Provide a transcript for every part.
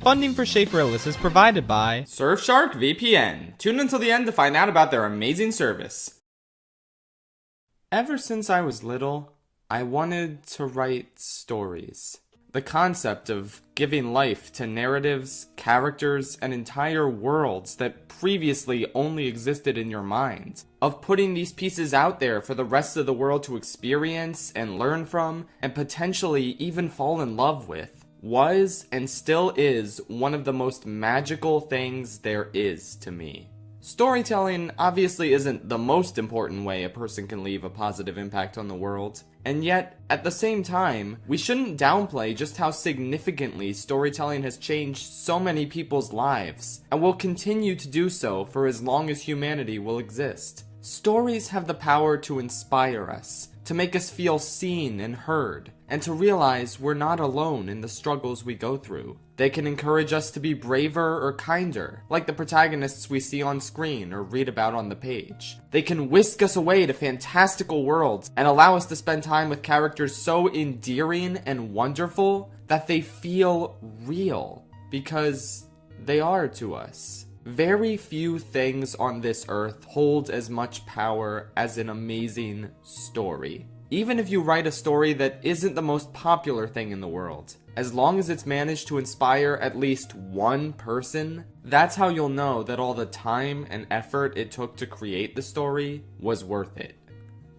Funding for Schaeferless is provided by Surfshark VPN. Tune until the end to find out about their amazing service. Ever since I was little, I wanted to write stories. The concept of giving life to narratives, characters, and entire worlds that previously only existed in your mind. Of putting these pieces out there for the rest of the world to experience and learn from, and potentially even fall in love with, was and still is one of the most magical things there is to me. Storytelling obviously isn't the most important way a person can leave a positive impact on the world, and yet, at the same time, we shouldn't downplay just how significantly storytelling has changed so many people's lives, and will continue to do so for as long as humanity will exist. Stories have the power to inspire us, to make us feel seen and heard, and to realize we're not alone in the struggles we go through. They can encourage us to be braver or kinder, like the protagonists we see on screen or read about on the page. They can whisk us away to fantastical worlds and allow us to spend time with characters so endearing and wonderful that they feel real, because they are to us. Very few things on this earth hold as much power as an amazing story. Even if you write a story that isn't the most popular thing in the world, as long as it's managed to inspire at least one person, that's how you'll know that all the time and effort it took to create the story was worth it.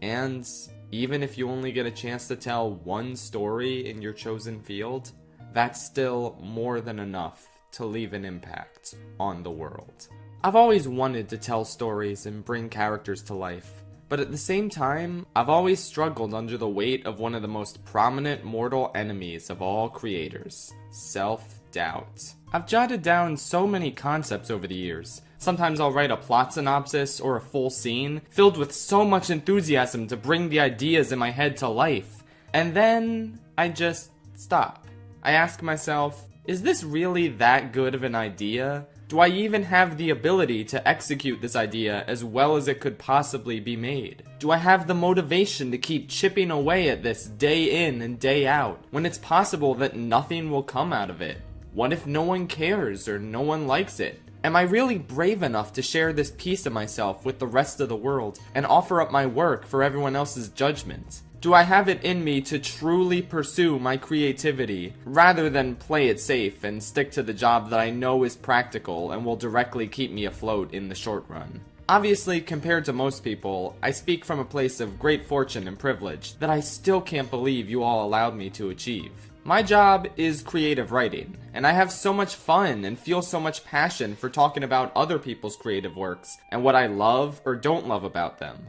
And even if you only get a chance to tell one story in your chosen field, that's still more than enough to leave an impact on the world. I've always wanted to tell stories and bring characters to life, but at the same time, I've always struggled under the weight of one of the most prominent mortal enemies of all creators: self-doubt. I've jotted down so many concepts over the years. Sometimes I'll write a plot synopsis or a full scene, filled with so much enthusiasm to bring the ideas in my head to life, and then I just stop. I ask myself, is this really that good of an idea? Do I even have the ability to execute this idea as well as it could possibly be made? Do I have the motivation to keep chipping away at this day in and day out, when it's possible that nothing will come out of it? What if no one cares or no one likes it? Am I really brave enough to share this piece of myself with the rest of the world and offer up my work for everyone else's judgment? Do I have it in me to truly pursue my creativity, rather than play it safe and stick to the job that I know is practical and will directly keep me afloat in the short run? Obviously, compared to most people, I speak from a place of great fortune and privilege that I still can't believe you all allowed me to achieve. My job is creative writing, and I have so much fun and feel so much passion for talking about other people's creative works and what I love or don't love about them.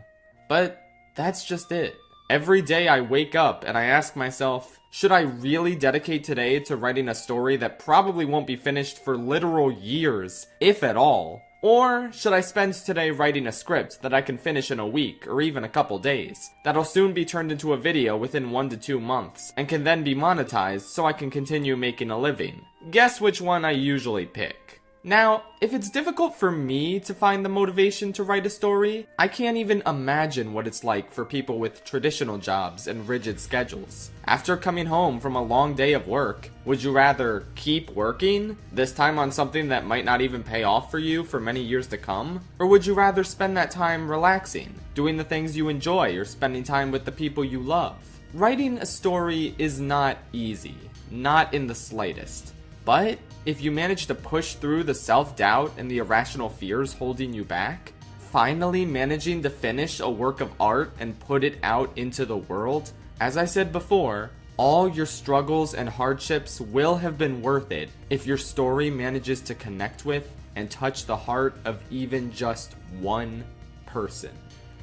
But that's just it. Every day I wake up and I ask myself, should I really dedicate today to writing a story that probably won't be finished for literal years, if at all? Or should I spend today writing a script that I can finish in a week or even a couple days, that'll soon be turned into a video within 1 to 2 months, and can then be monetized so I can continue making a living? Guess which one I usually pick. Now, if it's difficult for me to find the motivation to write a story, I can't even imagine what it's like for people with traditional jobs and rigid schedules. After coming home from a long day of work, would you rather keep working, this time on something that might not even pay off for you for many years to come? Or would you rather spend that time relaxing, doing the things you enjoy, or spending time with the people you love? Writing a story is not easy, not in the slightest. But if you manage to push through the self-doubt and the irrational fears holding you back, finally managing to finish a work of art and put it out into the world, as I said before, all your struggles and hardships will have been worth it if your story manages to connect with and touch the heart of even just one person.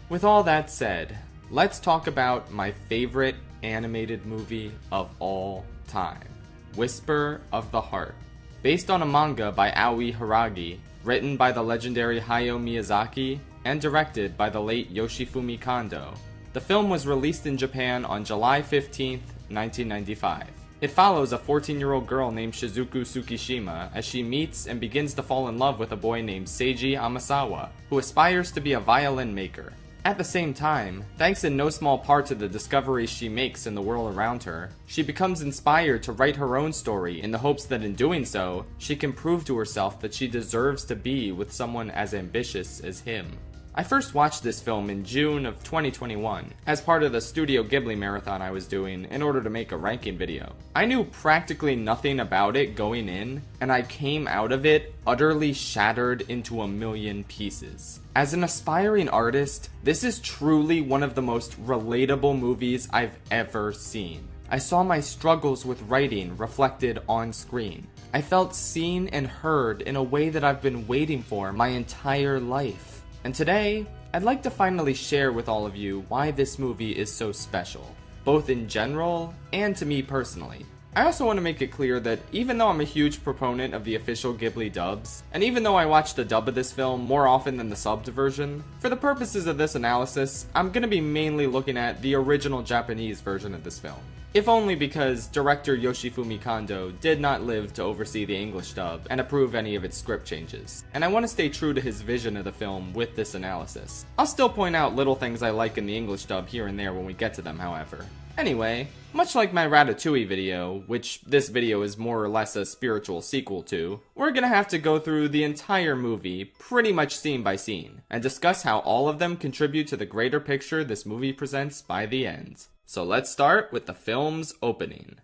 With all that said, let's talk about my favorite animated movie of all time, Whisper of the Heart. Based on a manga by Aoi Hiragi, written by the legendary Hayao Miyazaki, and directed by the late Yoshifumi Kondo, the film was released in Japan on July 15, 1995. It follows a 14-year-old girl named Shizuku Tsukishima as she meets and begins to fall in love with a boy named Seiji Amasawa, who aspires to be a violin maker. At the same time, thanks in no small part to the discoveries she makes in the world around her, she becomes inspired to write her own story in the hopes that in doing so, she can prove to herself that she deserves to be with someone as ambitious as him. I first watched this film in June of 2021 as part of the Studio Ghibli marathon I was doing in order to make a ranking video. I knew practically nothing about it going in, and I came out of it utterly shattered into a million pieces. As an aspiring artist, this is truly one of the most relatable movies I've ever seen. I saw my struggles with writing reflected on screen. I felt seen and heard in a way that I've been waiting for my entire life. And today, I'd like to finally share with all of you why this movie is so special, both in general and to me personally. I also want to make it clear that even though I'm a huge proponent of the official Ghibli dubs, and even though I watch the dub of this film more often than the subbed version, for the purposes of this analysis, I'm going to be mainly looking at the original Japanese version of this film. If only because director Yoshifumi Kondo did not live to oversee the English dub and approve any of its script changes, and I want to stay true to his vision of the film with this analysis. I'll still point out little things I like in the English dub here and there when we get to them, however. Anyway, much like my Ratatouille video, which this video is more or less a spiritual sequel to, we're gonna have to go through the entire movie, pretty much scene by scene, and discuss how all of them contribute to the greater picture this movie presents by the end. So let's start with the film's opening.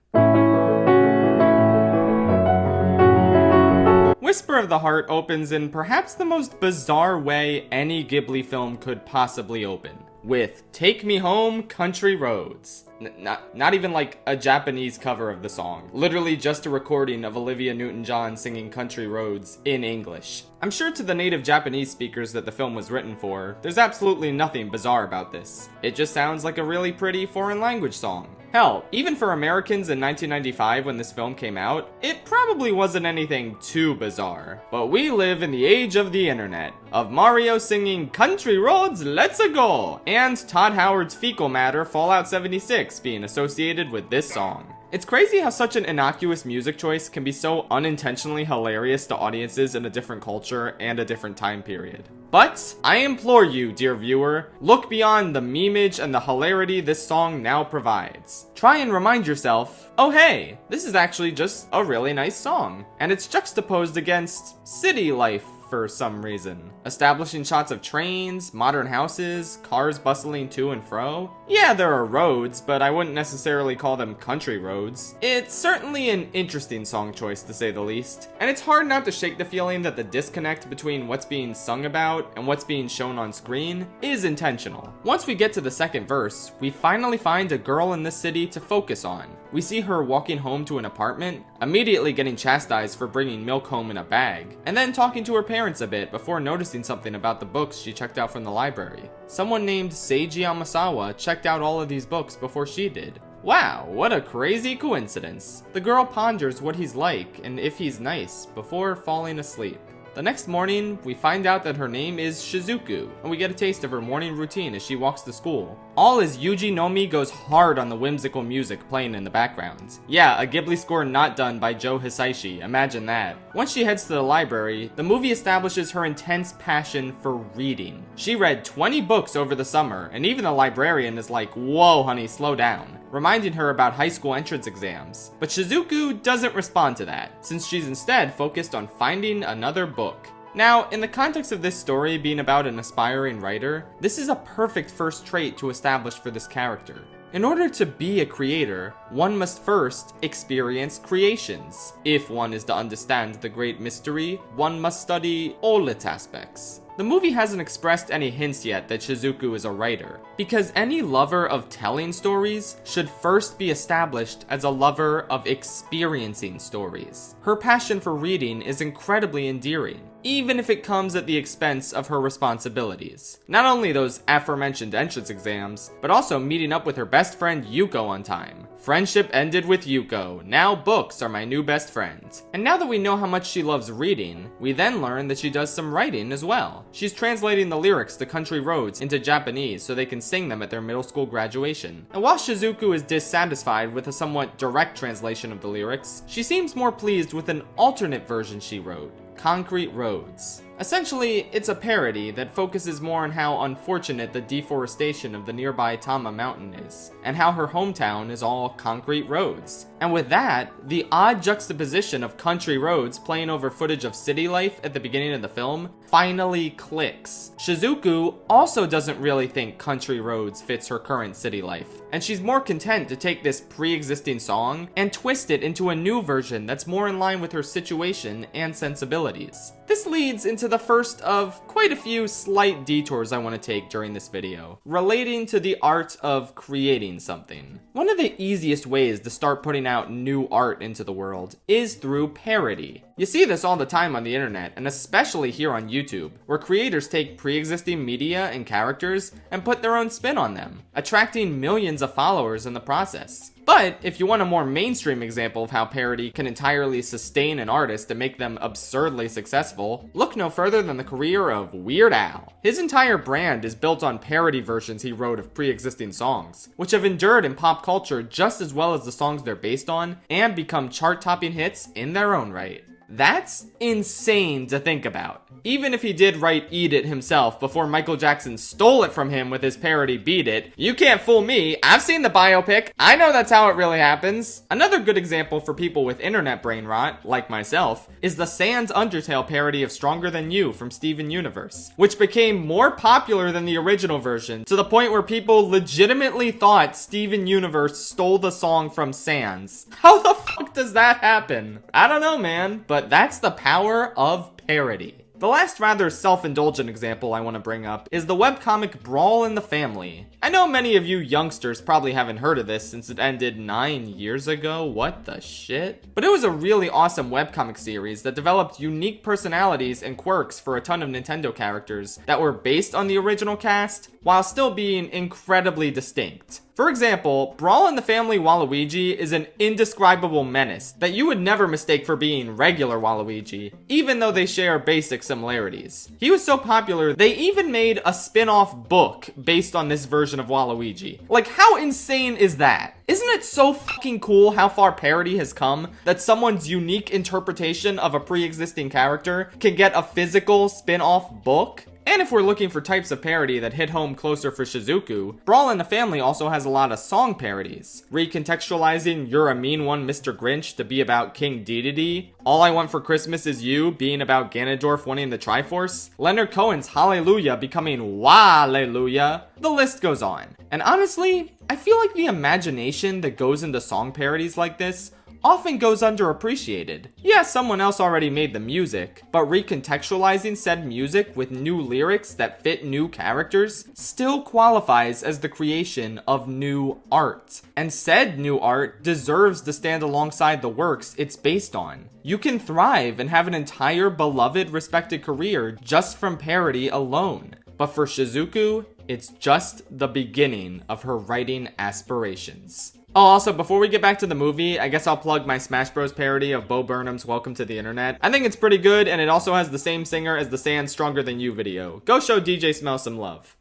Whisper of the Heart opens in perhaps the most bizarre way any Ghibli film could possibly open, with Take Me Home, Country Roads. Not even like a Japanese cover of the song. Literally just a recording of Olivia Newton-John singing Country Roads in English. I'm sure to the native Japanese speakers that the film was written for, there's absolutely nothing bizarre about this. It just sounds like a really pretty foreign language song. Hell, even for Americans in 1995 when this film came out, it probably wasn't anything too bizarre. But we live in the age of the internet, of Mario singing Country Roads, Let's Go, and Todd Howard's Fecal Matter Fallout 76 being associated with this song. It's crazy how such an innocuous music choice can be so unintentionally hilarious to audiences in a different culture and a different time period. But I implore you, dear viewer, look beyond the memeage and the hilarity this song now provides. Try and remind yourself, oh hey, this is actually just a really nice song, and it's juxtaposed against city life for some reason. Establishing shots of trains, modern houses, cars bustling to and fro. Yeah, there are roads, but I wouldn't necessarily call them country roads. It's certainly an interesting song choice to say the least, and it's hard not to shake the feeling that the disconnect between what's being sung about and what's being shown on screen is intentional. Once we get to the second verse, we finally find a girl in this city to focus on. We see her walking home to an apartment, immediately getting chastised for bringing milk home in a bag, and then talking to her parents a bit before noticing something about the books she checked out from the library. Someone named Seiji Amasawa checked out all of these books before she did. Wow, what a crazy coincidence. The girl ponders what he's like and if he's nice before falling asleep. The next morning, we find out that her name is Shizuku, and we get a taste of her morning routine as she walks to school. All as Yuji Nomi goes hard on the whimsical music playing in the background. Yeah, a Ghibli score not done by Joe Hisaishi, imagine that. Once she heads to the library, the movie establishes her intense passion for reading. She read 20 books over the summer, and even the librarian is like, whoa honey, slow down, reminding her about high school entrance exams. But Shizuku doesn't respond to that, since she's instead focused on finding another book. Now, in the context of this story being about an aspiring writer, this is a perfect first trait to establish for this character. In order to be a creator, one must first experience creations. If one is to understand the great mystery, one must study all its aspects. The movie hasn't expressed any hints yet that Shizuku is a writer, because any lover of telling stories should first be established as a lover of experiencing stories. Her passion for reading is incredibly endearing, even if it comes at the expense of her responsibilities. Not only those aforementioned entrance exams, but also meeting up with her best friend Yuko on time. Friendship ended with Yuko, now books are my new best friend. And now that we know how much she loves reading, we then learn that she does some writing as well. She's translating the lyrics to Country Roads into Japanese so they can sing them at their middle school graduation. And while Shizuku is dissatisfied with a somewhat direct translation of the lyrics, she seems more pleased with an alternate version she wrote. Concrete Roads. Essentially, it's a parody that focuses more on how unfortunate the deforestation of the nearby Tama Mountain is, and how her hometown is all concrete roads. And with that, the odd juxtaposition of country roads playing over footage of city life at the beginning of the film finally clicks. Shizuku also doesn't really think country roads fits her current city life, and she's more content to take this pre-existing song and twist it into a new version that's more in line with her situation and sensibilities. This leads into the first of quite a few slight detours I want to take during this video, relating to the art of creating something. One of the easiest ways to start putting out new art into the world is through parody. You see this all the time on the internet, and especially here on YouTube, where creators take pre-existing media and characters and put their own spin on them, attracting millions of followers in the process. But if you want a more mainstream example of how parody can entirely sustain an artist and make them absurdly successful, look no further than the career of Weird Al. His entire brand is built on parody versions he wrote of pre-existing songs, which have endured in pop culture just as well as the songs they're based on, and become chart-topping hits in their own right. That's insane to think about. Even if he did write Eat It himself before Michael Jackson stole it from him with his parody Beat It, you can't fool me, I've seen the biopic, I know that's how it really happens. Another good example for people with internet brain rot, like myself, is the Sans Undertale parody of Stronger Than You from Steven Universe, which became more popular than the original version, to the point where people legitimately thought Steven Universe stole the song from Sans. How the fuck does that happen? I don't know, man, but that's the power of parody. The last rather self-indulgent example I want to bring up is the webcomic Brawl in the Family. I know many of you youngsters probably haven't heard of this since it ended 9 years ago, what the shit? But it was a really awesome webcomic series that developed unique personalities and quirks for a ton of Nintendo characters that were based on the original cast, while still being incredibly distinct. For example, Brawl in the Family Waluigi is an indescribable menace that you would never mistake for being regular Waluigi, even though they share basic similarities. He was so popular, they even made a spin-off book based on this version of Waluigi. Like, how insane is that? Isn't it so fucking cool how far parody has come that someone's unique interpretation of a pre-existing character can get a physical spin-off book? And if we're looking for types of parody that hit home closer for Shizuku, Brawl in the Family also has a lot of song parodies, recontextualizing You're a Mean One, Mr. Grinch to be about King Dedede, All I Want for Christmas Is You being about Ganondorf winning the Triforce, Leonard Cohen's Hallelujah becoming Wallelujah, the list goes on. And honestly, I feel like the imagination that goes into song parodies like this often goes underappreciated. Yeah, someone else already made the music, but recontextualizing said music with new lyrics that fit new characters still qualifies as the creation of new art. And said new art deserves to stand alongside the works it's based on. You can thrive and have an entire beloved, respected career just from parody alone. But for Shizuku, it's just the beginning of her writing aspirations. Oh, also, before we get back to the movie, I guess I'll plug my Smash Bros. Parody of Bo Burnham's Welcome to the Internet. I think it's pretty good, and it also has the same singer as the Sans Stronger Than You video. Go show DJ Smell some love.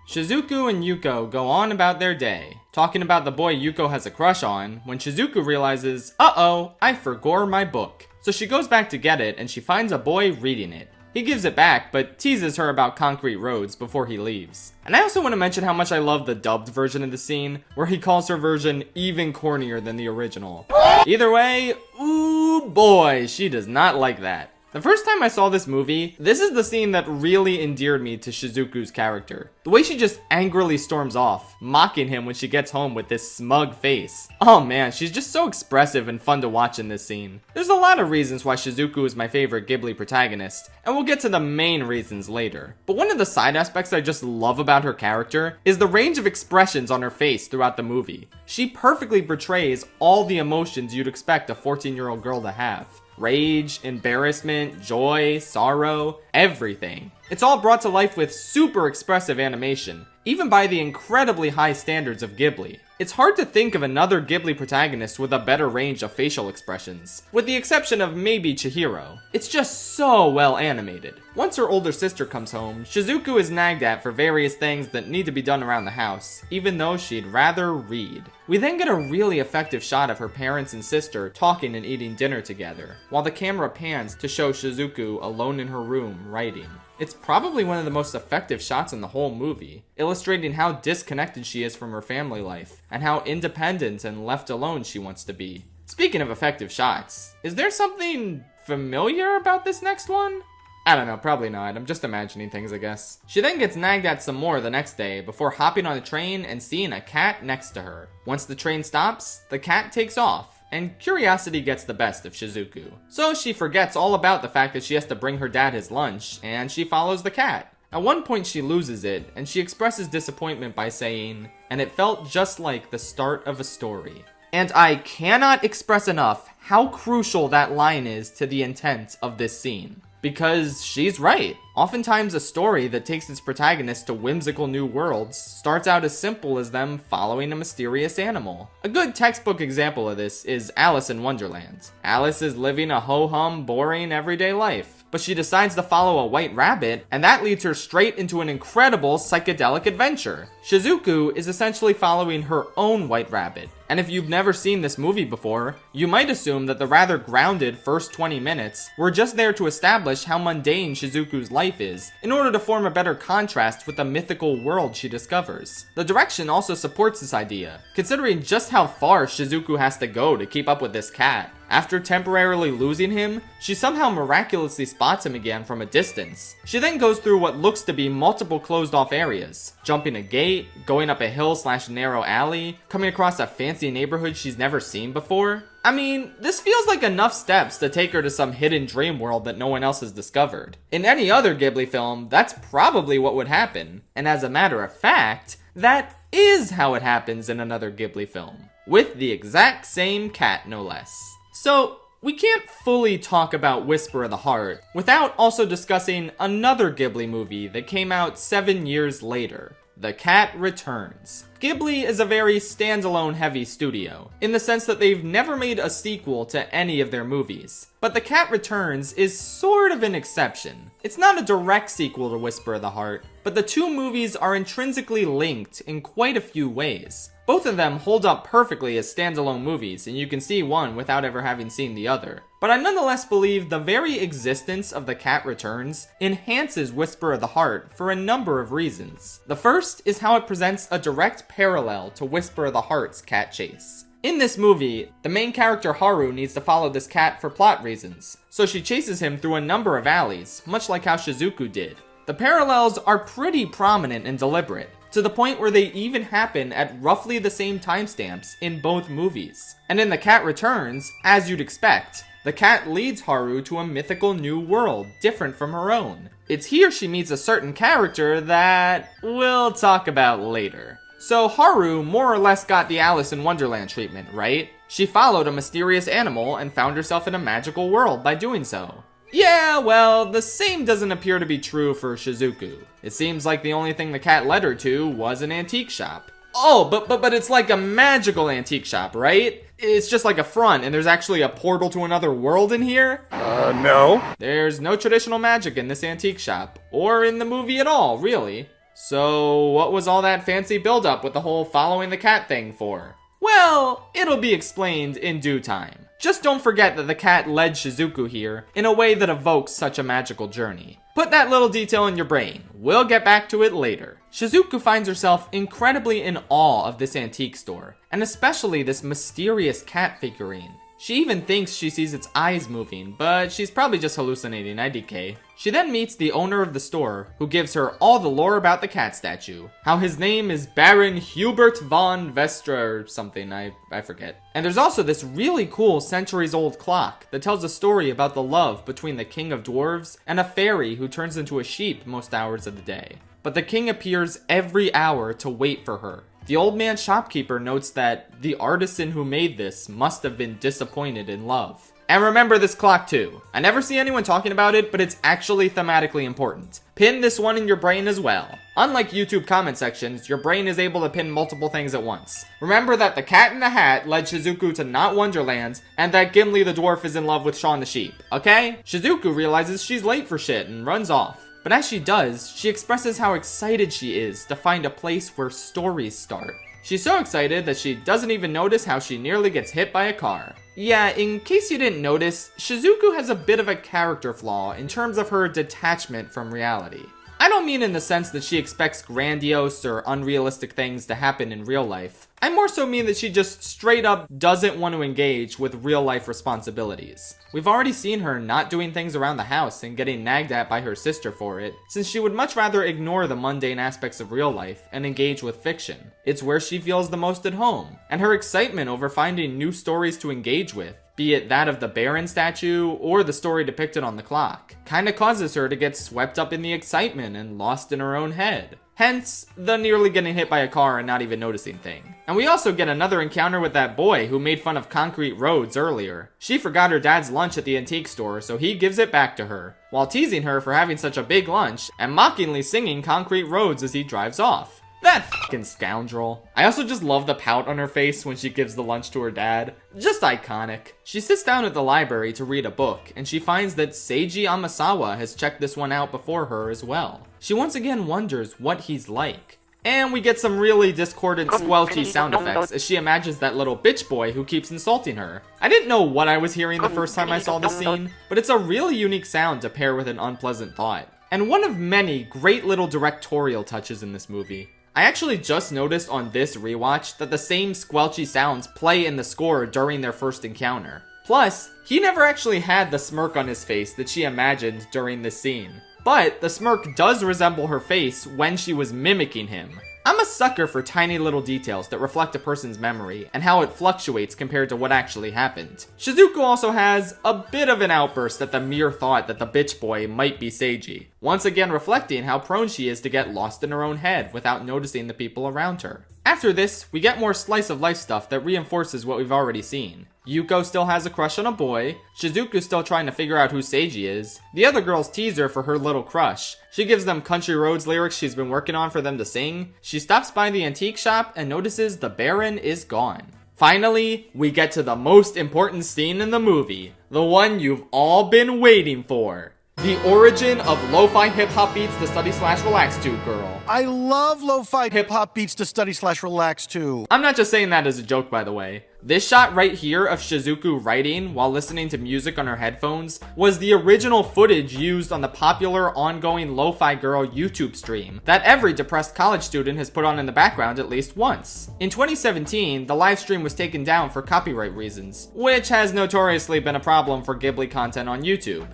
Shizuku and Yuko go on about their day, talking about the boy Yuko has a crush on, when Shizuku realizes, uh-oh, I forgot my book. So she goes back to get it, and she finds a boy reading it. He gives it back, but teases her about concrete roads before he leaves. And I also want to mention how much I love the dubbed version of the scene, where he calls her version even cornier than the original. Either way, ooh boy, she does not like that. The first time I saw this movie, this is the scene that really endeared me to Shizuku's character. The way she just angrily storms off, mocking him when she gets home with this smug face. Oh man, she's just so expressive and fun to watch in this scene. There's a lot of reasons why Shizuku is my favorite Ghibli protagonist, and we'll get to the main reasons later. But one of the side aspects I just love about her character is the range of expressions on her face throughout the movie. She perfectly portrays all the emotions you'd expect a 14-year-old girl to have. Rage, embarrassment, joy, sorrow, everything. It's all brought to life with super expressive animation, even by the incredibly high standards of Ghibli. It's hard to think of another Ghibli protagonist with a better range of facial expressions, with the exception of maybe Chihiro. It's just so well animated. Once her older sister comes home, Shizuku is nagged at for various things that need to be done around the house, even though she'd rather read. We then get a really effective shot of her parents and sister talking and eating dinner together, while the camera pans to show Shizuku alone in her room writing. It's probably one of the most effective shots in the whole movie, illustrating how disconnected she is from her family life, and how independent and left alone she wants to be. Speaking of effective shots, is there something familiar about this next one? I don't know, probably not. I'm just imagining things, I guess. She then gets nagged at some more the next day before hopping on a train and seeing a cat next to her. Once the train stops, the cat takes off, and curiosity gets the best of Shizuku. So she forgets all about the fact that she has to bring her dad his lunch, and she follows the cat. At one point she loses it, and she expresses disappointment by saying, "And it felt just like the start of a story." And I cannot express enough how crucial that line is to the intent of this scene. Because she's right. Oftentimes a story that takes its protagonist to whimsical new worlds starts out as simple as them following a mysterious animal. A good textbook example of this is Alice in Wonderland. Alice is living a ho-hum, boring, everyday life, but she decides to follow a white rabbit, and that leads her straight into an incredible psychedelic adventure. Shizuku is essentially following her own white rabbit. And if you've never seen this movie before, you might assume that the rather grounded first 20 minutes were just there to establish how mundane Shizuku's life is, in order to form a better contrast with the mythical world she discovers. The direction also supports this idea, considering just how far Shizuku has to go to keep up with this cat. After temporarily losing him, she somehow miraculously spots him again from a distance. She then goes through what looks to be multiple closed off areas, jumping a gate, going up a hill/narrow alley, coming across a fancy neighborhood she's never seen before. I mean, this feels like enough steps to take her to some hidden dream world that no one else has discovered. In any other Ghibli film, that's probably what would happen. And as a matter of fact, that is how it happens in another Ghibli film. With the exact same cat, no less. So, we can't fully talk about Whisper of the Heart without also discussing another Ghibli movie that came out 7 years later. The Cat Returns. Ghibli is a very standalone heavy studio, in the sense that they've never made a sequel to any of their movies. But The Cat Returns is sort of an exception. It's not a direct sequel to Whisper of the Heart, but the two movies are intrinsically linked in quite a few ways. Both of them hold up perfectly as standalone movies, and you can see one without ever having seen the other. But I nonetheless believe the very existence of The Cat Returns enhances Whisper of the Heart for a number of reasons. The first is how it presents a direct parallel to Whisper of the Heart's cat chase. In this movie, the main character Haru needs to follow this cat for plot reasons, so she chases him through a number of alleys, much like how Shizuku did. The parallels are pretty prominent and deliberate, to the point where they even happen at roughly the same timestamps in both movies. And in The Cat Returns, as you'd expect, the cat leads Haru to a mythical new world different from her own. It's here she meets a certain character that we'll talk about later. So Haru more or less got the Alice in Wonderland treatment, right? She followed a mysterious animal and found herself in a magical world by doing so. Yeah, well, the same doesn't appear to be true for Shizuku. It seems like the only thing the cat led her to was an antique shop. Oh, but it's like a magical antique shop, right? It's just like a front, and there's actually a portal to another world in here? No. There's no traditional magic in this antique shop, or in the movie at all, really. So, what was all that fancy build-up with the whole following the cat thing for? Well, it'll be explained in due time. Just don't forget that the cat led Shizuku here in a way that evokes such a magical journey. Put that little detail in your brain. We'll get back to it later. Shizuku finds herself incredibly in awe of this antique store, and especially this mysterious cat figurine. She even thinks she sees its eyes moving, but she's probably just hallucinating, IDK. She then meets the owner of the store, who gives her all the lore about the cat statue. How his name is Baron Hubert von Vestra or something, I forget. And there's also this really cool centuries-old clock that tells a story about the love between the king of dwarves and a fairy who turns into a sheep most hours of the day. But the king appears every hour to wait for her. The old man shopkeeper notes that the artisan who made this must have been disappointed in love. And remember this clock too. I never see anyone talking about it, but it's actually thematically important. Pin this one in your brain as well. Unlike YouTube comment sections, your brain is able to pin multiple things at once. Remember that the cat in the hat led Shizuku to not Wonderland, and that Gimli the dwarf is in love with Shaun the sheep, okay? Shizuku realizes she's late for shit and runs off. But as she does, she expresses how excited she is to find a place where stories start. She's so excited that she doesn't even notice how she nearly gets hit by a car. Yeah, in case you didn't notice, Shizuku has a bit of a character flaw in terms of her detachment from reality. I don't mean in the sense that she expects grandiose or unrealistic things to happen in real life. I more so mean that she just straight up doesn't want to engage with real life responsibilities. We've already seen her not doing things around the house and getting nagged at by her sister for it, since she would much rather ignore the mundane aspects of real life and engage with fiction. It's where she feels the most at home, and her excitement over finding new stories to engage with, be it that of the Baron statue or the story depicted on the clock, kinda causes her to get swept up in the excitement and lost in her own head. Hence, the nearly getting hit by a car and not even noticing thing. And we also get another encounter with that boy who made fun of concrete roads earlier. She forgot her dad's lunch at the antique store, so he gives it back to her, while teasing her for having such a big lunch and mockingly singing Concrete Roads as he drives off. That fucking scoundrel. I also just love the pout on her face when she gives the lunch to her dad. Just iconic. She sits down at the library to read a book, and she finds that Seiji Amasawa has checked this one out before her as well. She once again wonders what he's like. And we get some really discordant squelchy sound effects as she imagines that little bitch boy who keeps insulting her. I didn't know what I was hearing the first time I saw this scene, but it's a really unique sound to pair with an unpleasant thought. And one of many great little directorial touches in this movie. I actually just noticed on this rewatch that the same squelchy sounds play in the score during their first encounter. Plus, he never actually had the smirk on his face that she imagined during this scene. But the smirk does resemble her face when she was mimicking him. I'm a sucker for tiny little details that reflect a person's memory and how it fluctuates compared to what actually happened. Shizuku also has a bit of an outburst at the mere thought that the bitch boy might be Seiji, once again reflecting how prone she is to get lost in her own head without noticing the people around her. After this, we get more slice of life stuff that reinforces what we've already seen. Yuko still has a crush on a boy, Shizuku's still trying to figure out who Seiji is, the other girls tease her for her little crush, she gives them Country Roads lyrics she's been working on for them to sing, she stops by the antique shop and notices the Baron is gone. Finally, we get to the most important scene in the movie, the one you've all been waiting for. The origin of lo-fi hip-hop beats to study/relax to, girl. I love lo-fi hip-hop beats to study/relax to. I'm not just saying that as a joke, by the way. This shot right here of Shizuku writing while listening to music on her headphones was the original footage used on the popular ongoing Lo-Fi Girl YouTube stream that every depressed college student has put on in the background at least once. In 2017, the live stream was taken down for copyright reasons, which has notoriously been a problem for Ghibli content on YouTube.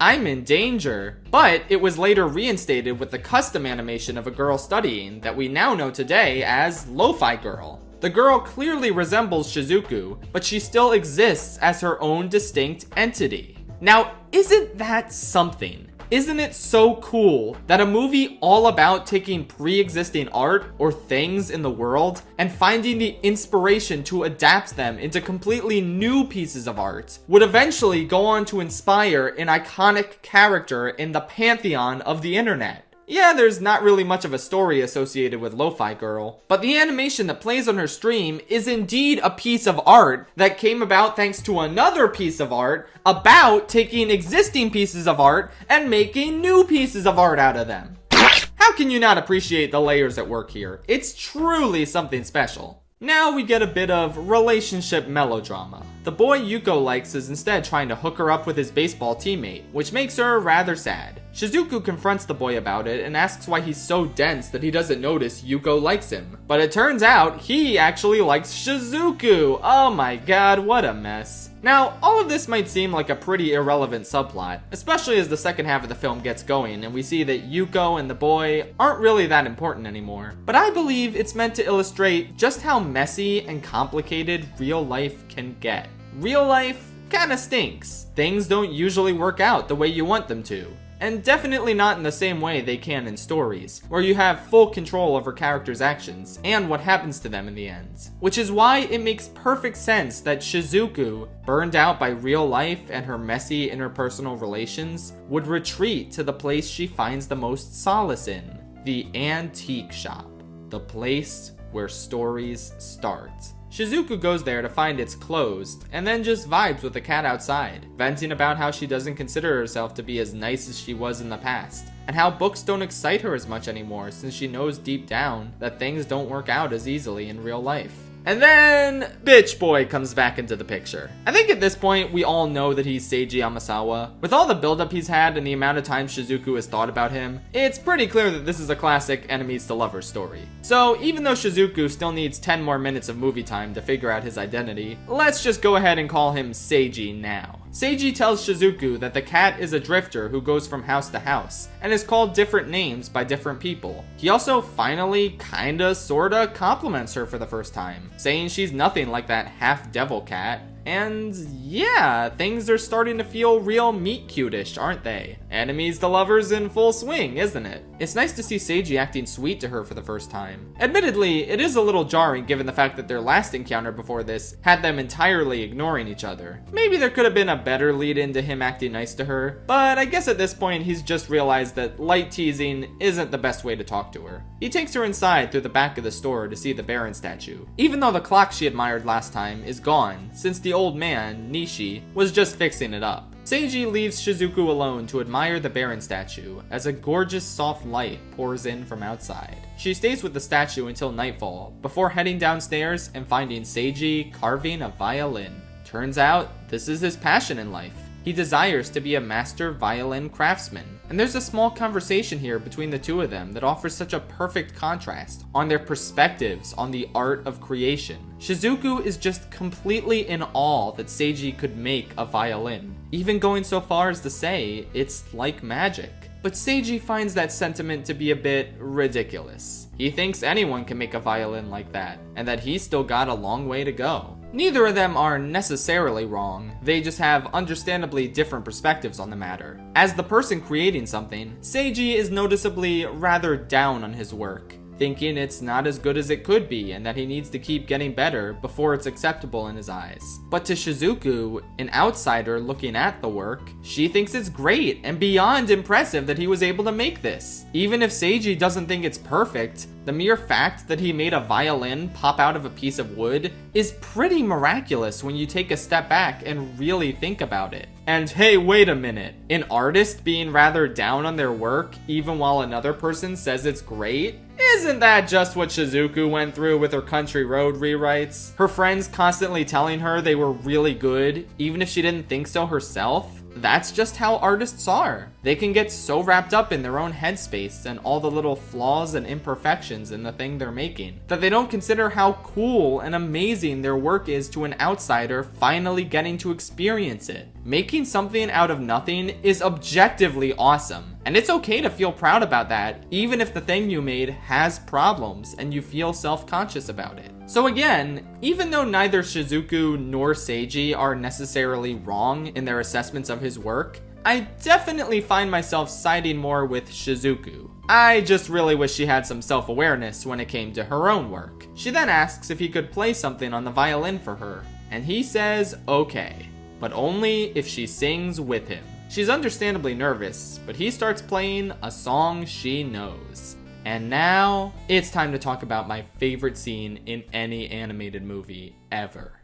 I'm in danger. But it was later reinstated with the custom animation of a girl studying that we now know today as Lo-Fi Girl. The girl clearly resembles Shizuku, but she still exists as her own distinct entity. Now, isn't that something? Isn't it so cool that a movie all about taking pre-existing art or things in the world and finding the inspiration to adapt them into completely new pieces of art would eventually go on to inspire an iconic character in the pantheon of the internet? Yeah, there's not really much of a story associated with Lo-Fi Girl, but the animation that plays on her stream is indeed a piece of art that came about thanks to another piece of art about taking existing pieces of art and making new pieces of art out of them. How can you not appreciate the layers at work here? It's truly something special. Now we get a bit of relationship melodrama. The boy Yuko likes is instead trying to hook her up with his baseball teammate, which makes her rather sad. Shizuku confronts the boy about it and asks why he's so dense that he doesn't notice Yuko likes him. But it turns out he actually likes Shizuku! Oh my god, what a mess. Now, all of this might seem like a pretty irrelevant subplot, especially as the second half of the film gets going and we see that Yuko and the boy aren't really that important anymore. But I believe it's meant to illustrate just how messy and complicated real life can get. Real life kinda stinks. Things don't usually work out the way you want them to. and definitely not in the same way they can in stories, where you have full control over characters' actions and what happens to them in the end. Which is why it makes perfect sense that Shizuku, burned out by real life and her messy interpersonal relations, would retreat to the place she finds the most solace in, the antique shop, the place where stories start. Shizuku goes there to find it's closed, and then just vibes with the cat outside, venting about how she doesn't consider herself to be as nice as she was in the past, and how books don't excite her as much anymore since she knows deep down that things don't work out as easily in real life. And then, Bitch Boy comes back into the picture. I think at this point, we all know that he's Seiji Yamasawa. With all the buildup he's had and the amount of time Shizuku has thought about him, it's pretty clear that this is a classic enemies to lovers story. So even though Shizuku still needs 10 more minutes of movie time to figure out his identity, let's just go ahead and call him Seiji now. Seiji tells Shizuku that the cat is a drifter who goes from house to house, and is called different names by different people. He also finally, kinda, sorta, compliments her for the first time, saying she's nothing like that half-devil cat. And yeah, things are starting to feel real meet-cutish, aren't they? Enemies to lovers in full swing, isn't it? It's nice to see Seiji acting sweet to her for the first time. Admittedly, it is a little jarring given the fact that their last encounter before this had them entirely ignoring each other. Maybe there could have been a better lead into him acting nice to her, but I guess at this point he's just realized that light teasing isn't the best way to talk to her. He takes her inside through the back of the store to see the Baron statue, even though the clock she admired last time is gone, since the old man, Nishi, was just fixing it up. Seiji leaves Shizuku alone to admire the Baron statue as a gorgeous soft light pours in from outside. She stays with the statue until nightfall, before heading downstairs and finding Seiji carving a violin. Turns out, this is his passion in life. He desires to be a master violin craftsman. And there's a small conversation here between the two of them that offers such a perfect contrast on their perspectives on the art of creation. Shizuku is just completely in awe that Seiji could make a violin, even going so far as to say it's like magic. But Seiji finds that sentiment to be a bit ridiculous. He thinks anyone can make a violin like that, and that he's still got a long way to go. Neither of them are necessarily wrong, they just have understandably different perspectives on the matter. As the person creating something, Seiji is noticeably rather down on his work, thinking it's not as good as it could be and that he needs to keep getting better before it's acceptable in his eyes. But to Shizuku, an outsider looking at the work, she thinks it's great and beyond impressive that he was able to make this. Even if Seiji doesn't think it's perfect, the mere fact that he made a violin pop out of a piece of wood is pretty miraculous when you take a step back and really think about it. And hey, wait a minute, an artist being rather down on their work even while another person says it's great? Isn't that just what Shizuku went through with her Country Road rewrites? Her friends constantly telling her they were really good, even if she didn't think so herself? That's just how artists are. They can get so wrapped up in their own headspace and all the little flaws and imperfections in the thing they're making, that they don't consider how cool and amazing their work is to an outsider finally getting to experience it. Making something out of nothing is objectively awesome, and it's okay to feel proud about that, even if the thing you made has problems and you feel self-conscious about it. So again, even though neither Shizuku nor Seiji are necessarily wrong in their assessments of his work, I definitely find myself siding more with Shizuku. I just really wish she had some self-awareness when it came to her own work. She then asks if he could play something on the violin for her, and he says okay, but only if she sings with him. She's understandably nervous, but he starts playing a song she knows. And now, it's time to talk about my favorite scene in any animated movie ever.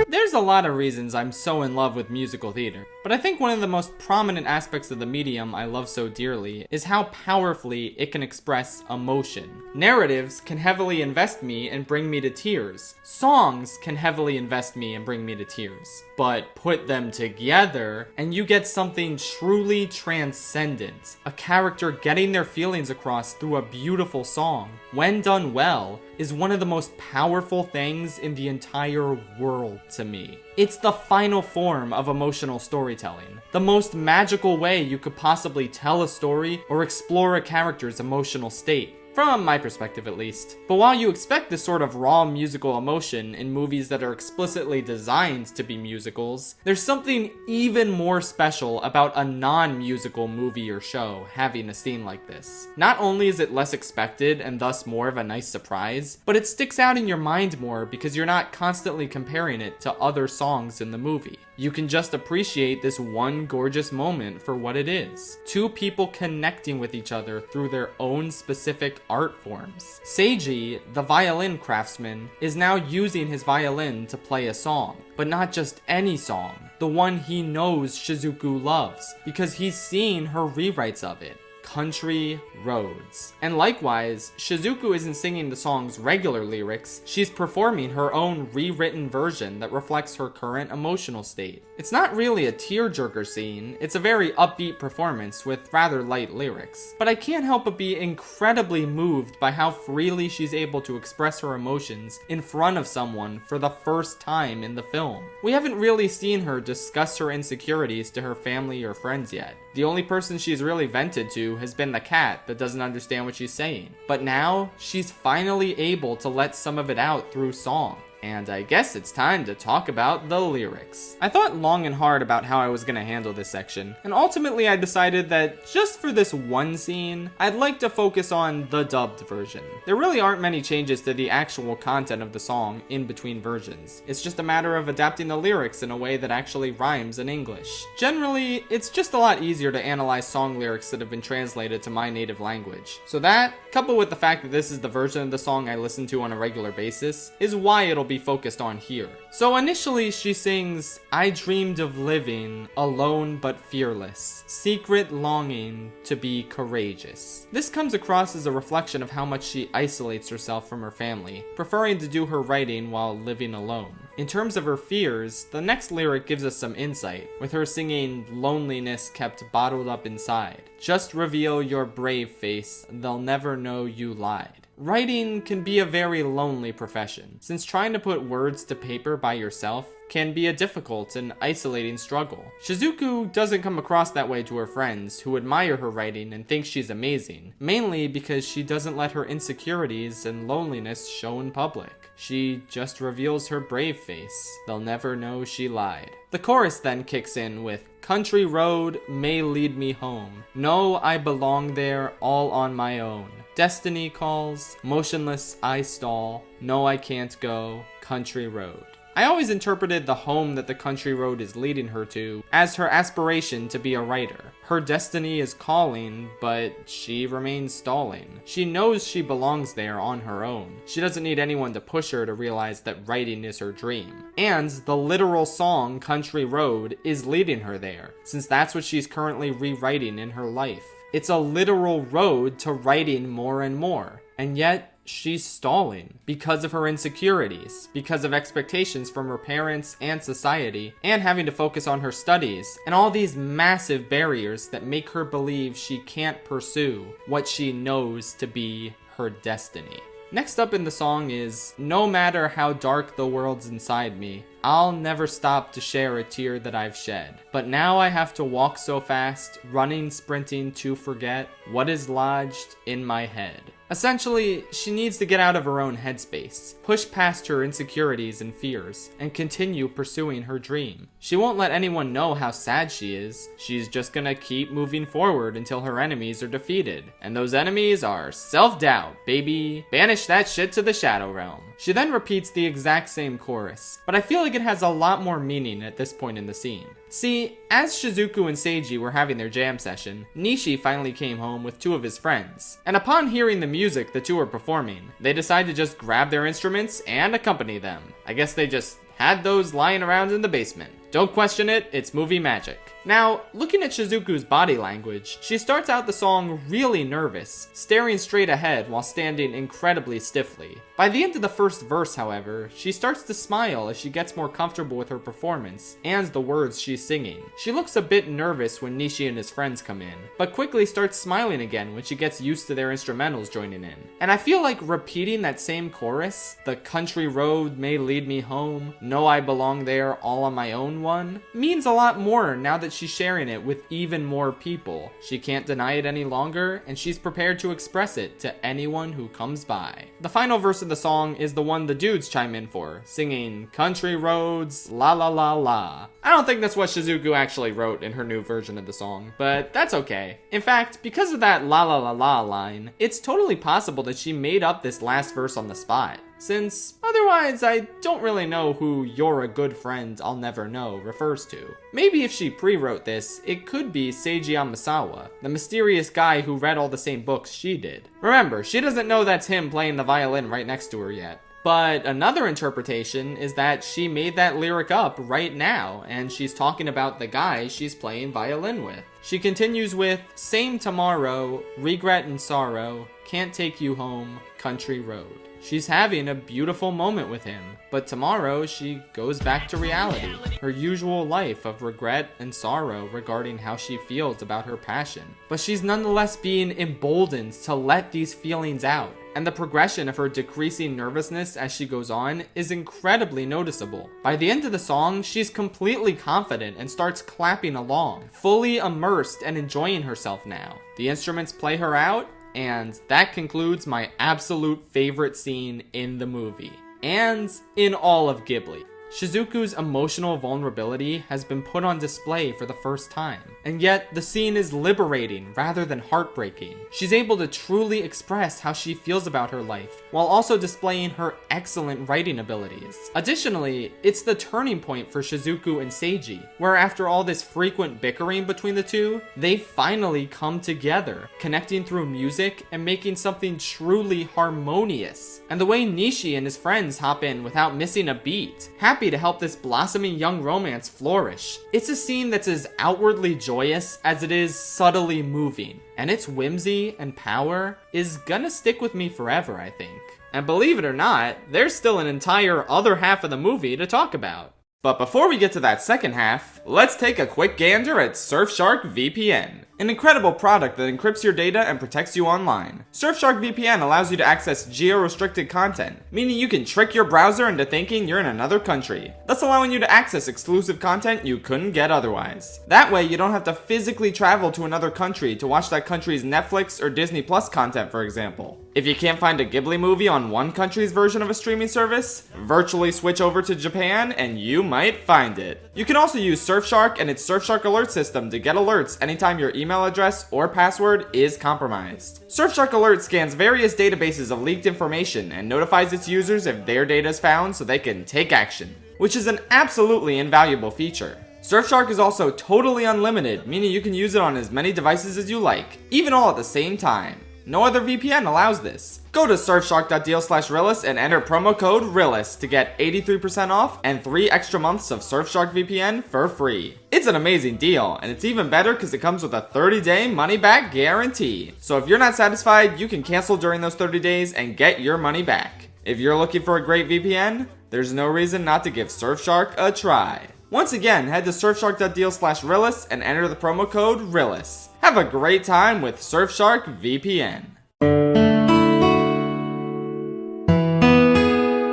There's a lot of reasons I'm so in love with musical theater, but I think one of the most prominent aspects of the medium I love so dearly is how powerfully it can express emotion. Narratives can heavily invest me and bring me to tears. Songs can heavily invest me and bring me to tears. But put them together, and you get something truly transcendent. A character getting their feelings across through a beautiful song, when done well, is one of the most powerful things in the entire world to me. It's the final form of emotional storytelling. The most magical way you could possibly tell a story or explore a character's emotional state. from my perspective at least. But while you expect this sort of raw musical emotion in movies that are explicitly designed to be musicals, there's something even more special about a non-musical movie or show having a scene like this. Not only is it less expected and thus more of a nice surprise, but it sticks out in your mind more because you're not constantly comparing it to other songs in the movie. You can just appreciate this one gorgeous moment for what it is. Two people connecting with each other through their own specific art forms. Seiji, the violin craftsman, is now using his violin to play a song, but not just any song, the one he knows Shizuku loves, because he's seen her rewrites of it. Country Roads. And likewise, Shizuku isn't singing the song's regular lyrics, she's performing her own rewritten version that reflects her current emotional state. It's not really a tearjerker scene, it's a very upbeat performance with rather light lyrics. But I can't help but be incredibly moved by how freely she's able to express her emotions in front of someone for the first time in the film. We haven't really seen her discuss her insecurities to her family or friends yet. The only person she's really vented to has been the cat that doesn't understand what she's saying. But now, she's finally able to let some of it out through song. And I guess it's time to talk about the lyrics. I thought long and hard about how I was gonna handle this section, and ultimately I decided that just for this one scene, I'd like to focus on the dubbed version. There really aren't many changes to the actual content of the song in between versions. It's just a matter of adapting the lyrics in a way that actually rhymes in English. Generally, it's just a lot easier to analyze song lyrics that have been translated to my native language. So that, coupled with the fact that this is the version of the song I listen to on a regular basis, is why it'll be focused on here. So initially she sings, "I dreamed of living alone but fearless, secret longing to be courageous." This comes across as a reflection of how much she isolates herself from her family, preferring to do her writing while living alone. In terms of her fears, the next lyric gives us some insight, with her singing, "Loneliness kept bottled up inside. Just reveal your brave face, they'll never know you lied." Writing can be a very lonely profession, since trying to put words to paper by yourself can be a difficult and isolating struggle. Shizuku doesn't come across that way to her friends, who admire her writing and think she's amazing, mainly because she doesn't let her insecurities and loneliness show in public. She just reveals her brave face. They'll never know she lied. The chorus then kicks in with, "Country road may lead me home. No, I belong there all on my own. Destiny calls, motionless I stall. No, I can't go, country road." I always interpreted the home that the country road is leading her to as her aspiration to be a writer. Her destiny is calling, but she remains stalling. She knows she belongs there on her own. She doesn't need anyone to push her to realize that writing is her dream. And the literal song Country Road is leading her there, since that's what she's currently rewriting in her life. It's a literal road to writing more and more, and yet she's stalling because of her insecurities, because of expectations from her parents and society, and having to focus on her studies, and all these massive barriers that make her believe she can't pursue what she knows to be her destiny. Next up in the song is, "No matter how dark the world's inside me, I'll never stop to share a tear that I've shed. But now I have to walk so fast, running, sprinting to forget what is lodged in my head." Essentially, she needs to get out of her own headspace, push past her insecurities and fears, and continue pursuing her dream. She won't let anyone know how sad she is. She's just gonna keep moving forward until her enemies are defeated. And those enemies are self-doubt, baby. Banish that shit to the Shadow Realm. She then repeats the exact same chorus, but I feel like it has a lot more meaning at this point in the scene. See, as Shizuku and Seiji were having their jam session, Nishi finally came home with two of his friends. And upon hearing the music the two were performing, they decided to just grab their instruments and accompany them. I guess they just had those lying around in the basement. Don't question it, it's movie magic. Now, looking at Shizuku's body language, she starts out the song really nervous, staring straight ahead while standing incredibly stiffly. By the end of the first verse, however, she starts to smile as she gets more comfortable with her performance and the words she's singing. She looks a bit nervous when Nishi and his friends come in, but quickly starts smiling again when she gets used to their instrumentals joining in. And I feel like repeating that same chorus, "The country road may lead me home, Know I Belong There All on My Own one means a lot more now that she's sharing it with even more people. She can't deny it any longer, and she's prepared to express it to anyone who comes by. The final verse of the song is the one the dudes chime in for, singing Country Roads, la la la la. I don't think that's what Shizuku actually wrote in her new version of the song, but that's okay. In fact, because of that la la la la line, it's totally possible that she made up this last verse on the spot, since otherwise I don't really know who "You're a Good Friend, I'll Never Know" refers to. Maybe if she pre-wrote this, it could be Seiji Amasawa, the mysterious guy who read all the same books she did. Remember, she doesn't know that's him playing the violin right next to her yet. But another interpretation is that she made that lyric up right now, and she's talking about the guy she's playing violin with. She continues with, "Same tomorrow, regret and sorrow, can't take you home, country road." She's having a beautiful moment with him, but tomorrow she goes back to reality, her usual life of regret and sorrow regarding how she feels about her passion. But she's nonetheless being emboldened to let these feelings out, and the progression of her decreasing nervousness as she goes on is incredibly noticeable. By the end of the song, she's completely confident and starts clapping along, fully immersed and enjoying herself now. The instruments play her out, and that concludes my absolute favorite scene in the movie, and in all of Ghibli. Shizuku's emotional vulnerability has been put on display for the first time, and yet the scene is liberating rather than heartbreaking. She's able to truly express how she feels about her life, while also displaying her excellent writing abilities. Additionally, it's the turning point for Shizuku and Seiji, where after all this frequent bickering between the two, they finally come together, connecting through music and making something truly harmonious. And the way Nishi and his friends hop in without missing a beat, happy to help this blossoming young romance flourish. It's a scene that's as outwardly joyous as it is subtly moving, and its whimsy and power is gonna stick with me forever, I think. And believe it or not, there's still an entire other half of the movie to talk about. But before we get to that second half, let's take a quick gander at Surfshark VPN. An incredible product that encrypts your data and protects you online. Surfshark VPN allows you to access geo-restricted content, meaning you can trick your browser into thinking you're in another country, thus allowing you to access exclusive content you couldn't get otherwise. That way, you don't have to physically travel to another country to watch that country's Netflix or Disney Plus content, for example. If you can't find a Ghibli movie on one country's version of a streaming service, virtually switch over to Japan and you might find it. You can also use Surfshark and its Surfshark alert system to get alerts anytime your email address or password is compromised. Surfshark Alert scans various databases of leaked information and notifies its users if their data is found so they can take action, which is an absolutely invaluable feature. Surfshark is also totally unlimited, meaning you can use it on as many devices as you like, even all at the same time. No other VPN allows this. Go to surfshark.deal/Rillis and enter promo code RILLIS to get 83% off and 3 extra months of Surfshark VPN for free. It's an amazing deal, and it's even better because it comes with a 30-day money-back guarantee. So if you're not satisfied, you can cancel during those 30 days and get your money back. If you're looking for a great VPN, there's no reason not to give Surfshark a try. Once again, head to surfshark.deal/Rillis and enter the promo code RILLIS. Have a great time with Surfshark VPN.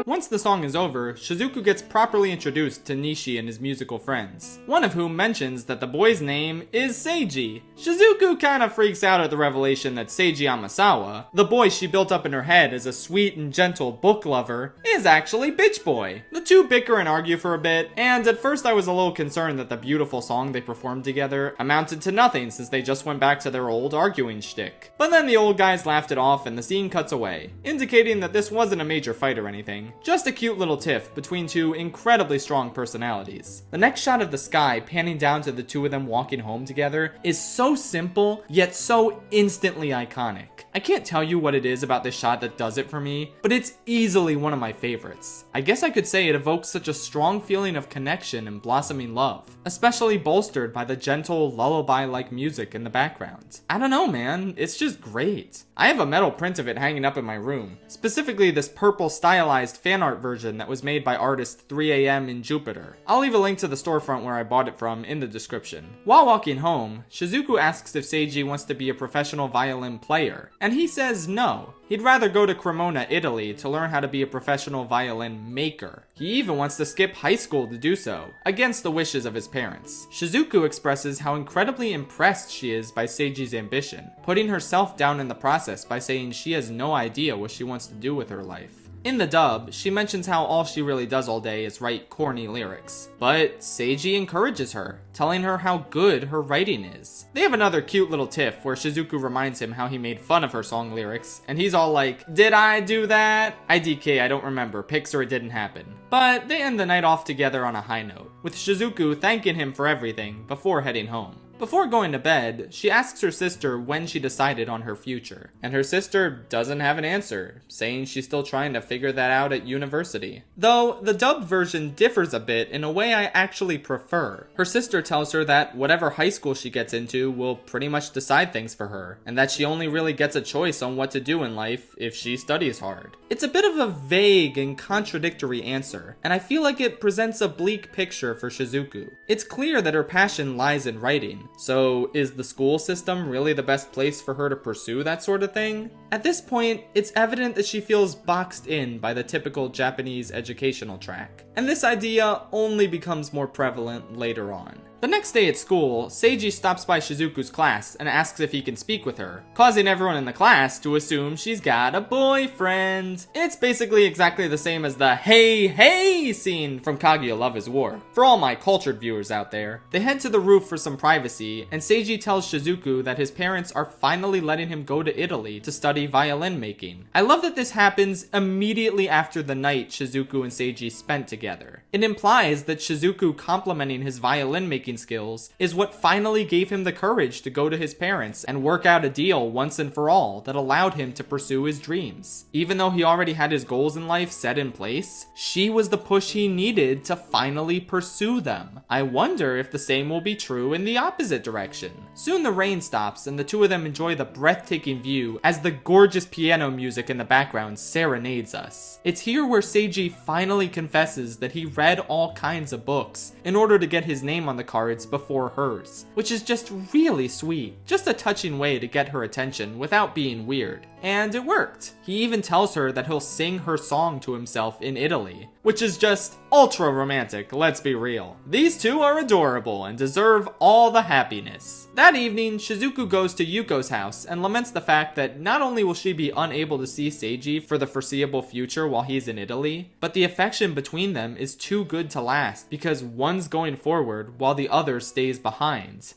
Once the song is over, Shizuku gets properly introduced to Nishi and his musical friends, one of whom mentions that the boy's name is Seiji. Shizuku kinda freaks out at the revelation that Seiji Amasawa, the boy she built up in her head as a sweet and gentle book lover, is actually Bitch Boy. The two bicker and argue for a bit, and at first I was a little concerned that the beautiful song they performed together amounted to nothing since they just went back to their old arguing shtick. But then the old guys laughed it off and the scene cuts away, indicating that this wasn't a major fight or anything. Just a cute little tiff between two incredibly strong personalities. The next shot of the sky panning down to the two of them walking home together is so simple, yet so instantly iconic. I can't tell you what it is about this shot that does it for me, but it's easily one of my favorites. I guess I could say it evokes such a strong feeling of connection and blossoming love, especially bolstered by the gentle lullaby-like music in the background. I don't know, man, it's just great. I have a metal print of it hanging up in my room, specifically this purple stylized fan art version that was made by artist 3AM in Jupiter. I'll leave a link to the storefront where I bought it from in the description. While walking home, Shizuku asks if Seiji wants to be a professional violin player, and he says no. He'd rather go to Cremona, Italy to learn how to be a professional violin maker. He even wants to skip high school to do so, against the wishes of his parents. Shizuku expresses how incredibly impressed she is by Seiji's ambition, putting herself down in the process by saying she has no idea what she wants to do with her life. In the dub, she mentions how all she really does all day is write corny lyrics, but Seiji encourages her, telling her how good her writing is. They have another cute little tiff where Shizuku reminds him how he made fun of her song lyrics, and he's all like, "Did I do that?" IDK, I don't remember, pics or it didn't happen. But they end the night off together on a high note, with Shizuku thanking him for everything before heading home. Before going to bed, she asks her sister when she decided on her future, and her sister doesn't have an answer, saying she's still trying to figure that out at university. Though, the dubbed version differs a bit in a way I actually prefer. Her sister tells her that whatever high school she gets into will pretty much decide things for her, and that she only really gets a choice on what to do in life if she studies hard. It's a bit of a vague and contradictory answer, and I feel like it presents a bleak picture for Shizuku. It's clear that her passion lies in writing, so is the school system really the best place for her to pursue that sort of thing? At this point, it's evident that she feels boxed in by the typical Japanese educational track, and this idea only becomes more prevalent later on. The next day at school, Seiji stops by Shizuku's class and asks if he can speak with her, causing everyone in the class to assume she's got a boyfriend. It's basically exactly the same as the "Hey, hey" scene from Kaguya Love is War. For all my cultured viewers out there, they head to the roof for some privacy, and Seiji tells Shizuku that his parents are finally letting him go to Italy to study violin making. I love that this happens immediately after the night Shizuku and Seiji spent together. It implies that Shizuku complimenting his violin making skills is what finally gave him the courage to go to his parents and work out a deal once and for all that allowed him to pursue his dreams. Even though he already had his goals in life set in place, she was the push he needed to finally pursue them. I wonder if the same will be true in the opposite direction. Soon the rain stops and the two of them enjoy the breathtaking view as the gorgeous piano music in the background serenades us. It's here where Seiji finally confesses that he read all kinds of books in order to get his name on the cards before hers, which is just really sweet. Just a touching way to get her attention without being weird. And it worked. He even tells her that he'll sing her song to himself in Italy, which is just ultra romantic, let's be real. These two are adorable and deserve all the happiness. That evening, Shizuku goes to Yuko's house and laments the fact that not only will she be unable to see Seiji for the foreseeable future while he's in Italy, but the affection between them is too good to last because one's going forward while the other stays behind.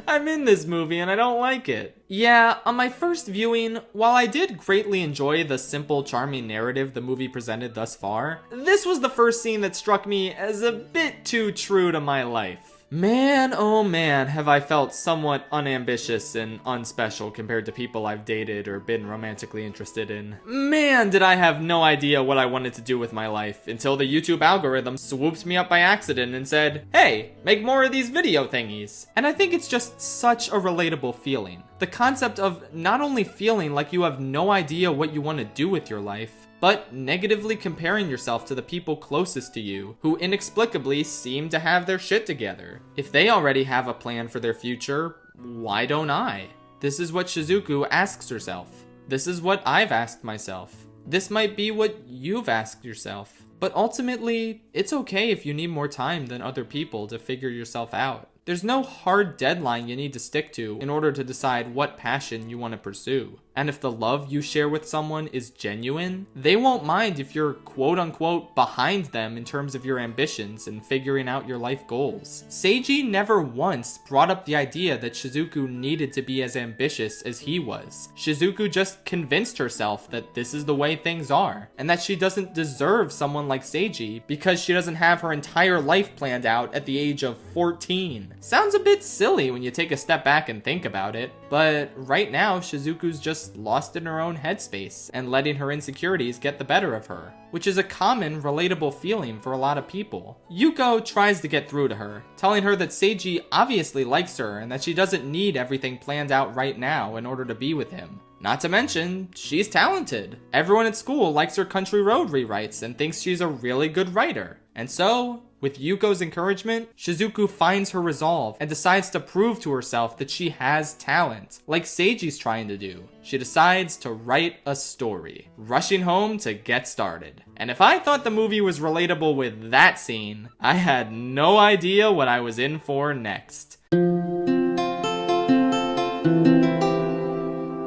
I'm in this movie and I don't like it. Yeah, on my first viewing, while I did greatly enjoy the simple, charming narrative the movie presented thus far, this was the first scene that struck me as a bit too true to my life. Man, oh man, have I felt somewhat unambitious and unspecial compared to people I've dated or been romantically interested in. Man, did I have no idea what I wanted to do with my life until the YouTube algorithm swooped me up by accident and said, "Hey, make more of these video thingies." And I think it's just such a relatable feeling. The concept of not only feeling like you have no idea what you want to do with your life, but negatively comparing yourself to the people closest to you who inexplicably seem to have their shit together. If they already have a plan for their future, why don't I? This is what Shizuku asks herself. This is what I've asked myself. This might be what you've asked yourself. But ultimately, it's okay if you need more time than other people to figure yourself out. There's no hard deadline you need to stick to in order to decide what passion you want to pursue. And if the love you share with someone is genuine, they won't mind if you're quote-unquote behind them in terms of your ambitions and figuring out your life goals. Seiji never once brought up the idea that Shizuku needed to be as ambitious as he was. Shizuku just convinced herself that this is the way things are, and that she doesn't deserve someone like Seiji because she doesn't have her entire life planned out at the age of 14. Sounds a bit silly when you take a step back and think about it, but right now Shizuku's just lost in her own headspace and letting her insecurities get the better of her, which is a common, relatable feeling for a lot of people. Yuko tries to get through to her, telling her that Seiji obviously likes her and that she doesn't need everything planned out right now in order to be with him. Not to mention, she's talented. Everyone at school likes her Country Road rewrites and thinks she's a really good writer. And so, With Yuko's encouragement, Shizuku finds her resolve and decides to prove to herself that she has talent, like Seiji's trying to do. She decides to write a story, rushing home to get started. And if I thought the movie was relatable with that scene, I had no idea what I was in for next.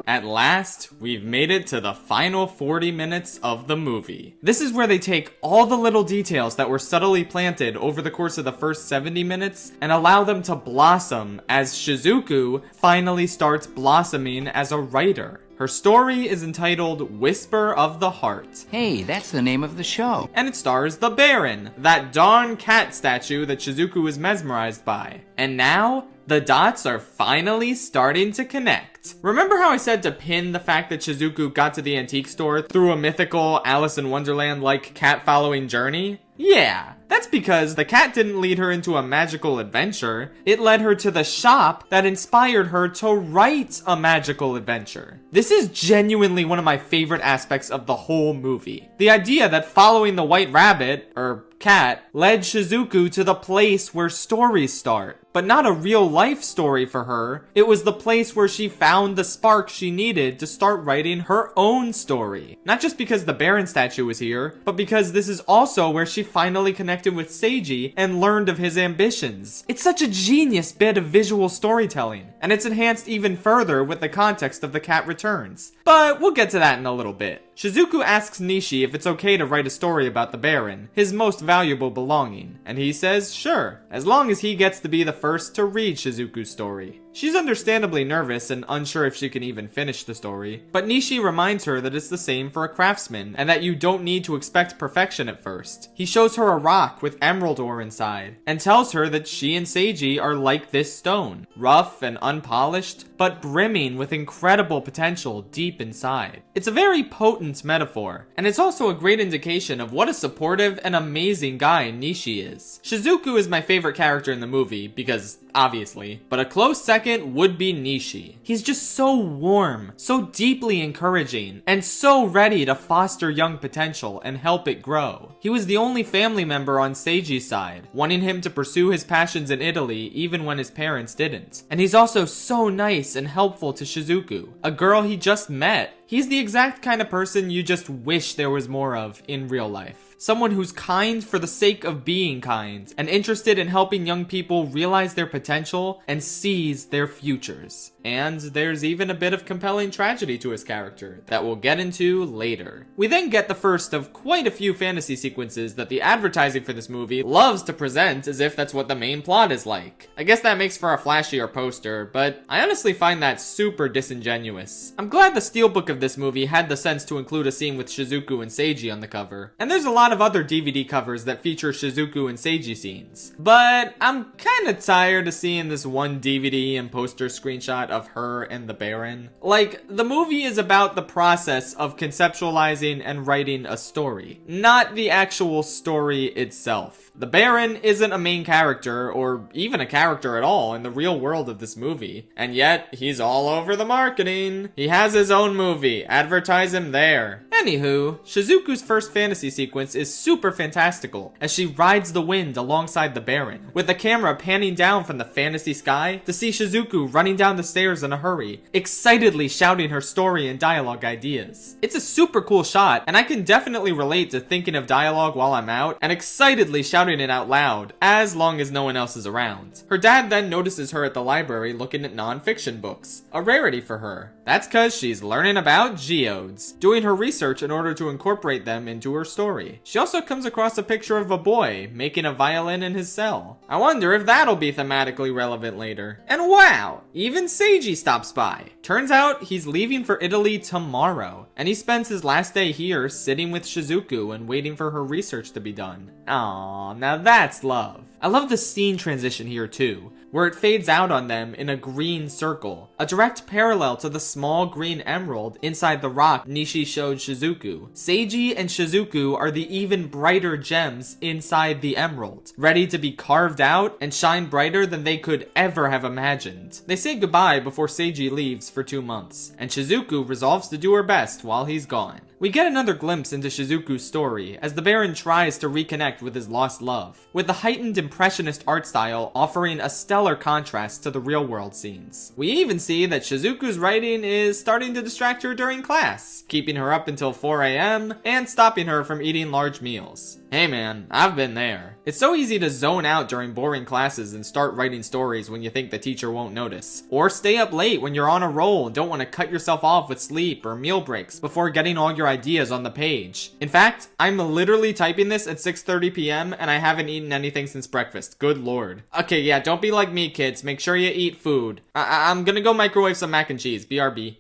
At last, we've made it to the final 40 minutes of the movie. This is where they take all the little details that were subtly planted over the course of the first 70 minutes and allow them to blossom as Shizuku finally starts blossoming as a writer. Her story is entitled Whisper of the Heart. Hey, that's the name of the show. And it stars the Baron, that darn cat statue that Shizuku is mesmerized by. And now, the dots are finally starting to connect. Remember how I said to pin the fact that Shizuku got to the antique store through a mythical Alice in Wonderland-like cat-following journey? Yeah, that's because the cat didn't lead her into a magical adventure. It led her to the shop that inspired her to write a magical adventure. This is genuinely one of my favorite aspects of the whole movie. The idea that following the white rabbit, or cat, led Shizuku to the place where stories start. But not a real life story for her. It was the place where she found the spark she needed to start writing her own story. Not just because the Baron statue was here, but because this is also where she finally connected with Seiji and learned of his ambitions. It's such a genius bit of visual storytelling, and it's enhanced even further with the context of The Cat Returns. But we'll get to that in a little bit. Shizuku asks Nishi if it's okay to write a story about the Baron, his most valuable belonging, and he says sure, as long as he gets to be the first to read Shizuku's story. She's understandably nervous and unsure if she can even finish the story, but Nishi reminds her that it's the same for a craftsman, and that you don't need to expect perfection at first. He shows her a rock with emerald ore inside, and tells her that she and Seiji are like this stone, rough and unpolished, but brimming with incredible potential deep inside. It's a very potent metaphor, and it's also a great indication of what a supportive and amazing guy Nishi is. Shizuku is my favorite character in the movie, because obviously, but a close second would be Nishi. He's just so warm, so deeply encouraging, and so ready to foster young potential and help it grow. He was the only family member on Seiji's side, wanting him to pursue his passions in Italy even when his parents didn't. And he's also so nice and helpful to Shizuku, a girl he just met. He's the exact kind of person you just wish there was more of in real life. Someone who's kind for the sake of being kind, and interested in helping young people realize their potential and seize their futures. And there's even a bit of compelling tragedy to his character that we'll get into later. We then get the first of quite a few fantasy sequences that the advertising for this movie loves to present as if that's what the main plot is like. I guess that makes for a flashier poster, but I honestly find that super disingenuous. I'm glad the steelbook of this movie had the sense to include a scene with Shizuku and Seiji on the cover, and there's a lot of other DVD covers that feature Shizuku and Seiji scenes. But I'm kinda tired of seeing this one DVD and poster screenshot of her and the Baron. Like, the movie is about the process of conceptualizing and writing a story, not the actual story itself. The Baron isn't a main character, or even a character at all in the real world of this movie, and yet he's all over the marketing. He has his own movie, advertise him there. Anywho, Shizuku's first fantasy sequence is super fantastical, as she rides the wind alongside the Baron, with the camera panning down from the fantasy sky to see Shizuku running down the stairs in a hurry, excitedly shouting her story and dialogue ideas. It's a super cool shot, and I can definitely relate to thinking of dialogue while I'm out, and excitedly shouting it out loud, as long as no one else is around. Her dad then notices her at the library looking at non-fiction books, a rarity for her. That's cause she's learning about geodes, doing her research in order to incorporate them into her story. She also comes across a picture of a boy making a violin in his cell. I wonder if that'll be thematically relevant later. And wow, even Seiji stops by. Turns out he's leaving for Italy tomorrow, and he spends his last day here sitting with Shizuku and waiting for her research to be done. Aww, now that's love. I love the scene transition here too, where it fades out on them in a green circle, a direct parallel to the small green emerald inside the rock Nishi showed Shizuku. Seiji and Shizuku are the even brighter gems inside the emerald, ready to be carved out and shine brighter than they could ever have imagined. They say goodbye before Seiji leaves for 2 months, and Shizuku resolves to do her best while he's gone. We get another glimpse into Shizuku's story as the Baron tries to reconnect with his lost love, with the heightened impressionist art style offering a stellar contrast to the real-world scenes. We even see that Shizuku's writing is starting to distract her during class, keeping her up until 4 a.m. and stopping her from eating large meals. Hey man, I've been there. It's so easy to zone out during boring classes and start writing stories when you think the teacher won't notice. Or stay up late when you're on a roll and don't want to cut yourself off with sleep or meal breaks before getting all your ideas on the page. In fact, I'm literally typing this at 6:30 p.m. and I haven't eaten anything since breakfast. Good lord. Okay, yeah, don't be like me, kids. Make sure you eat food. I'm gonna go microwave some mac and cheese. BRB.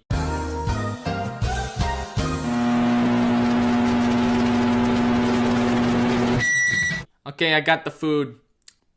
Okay, I got the food.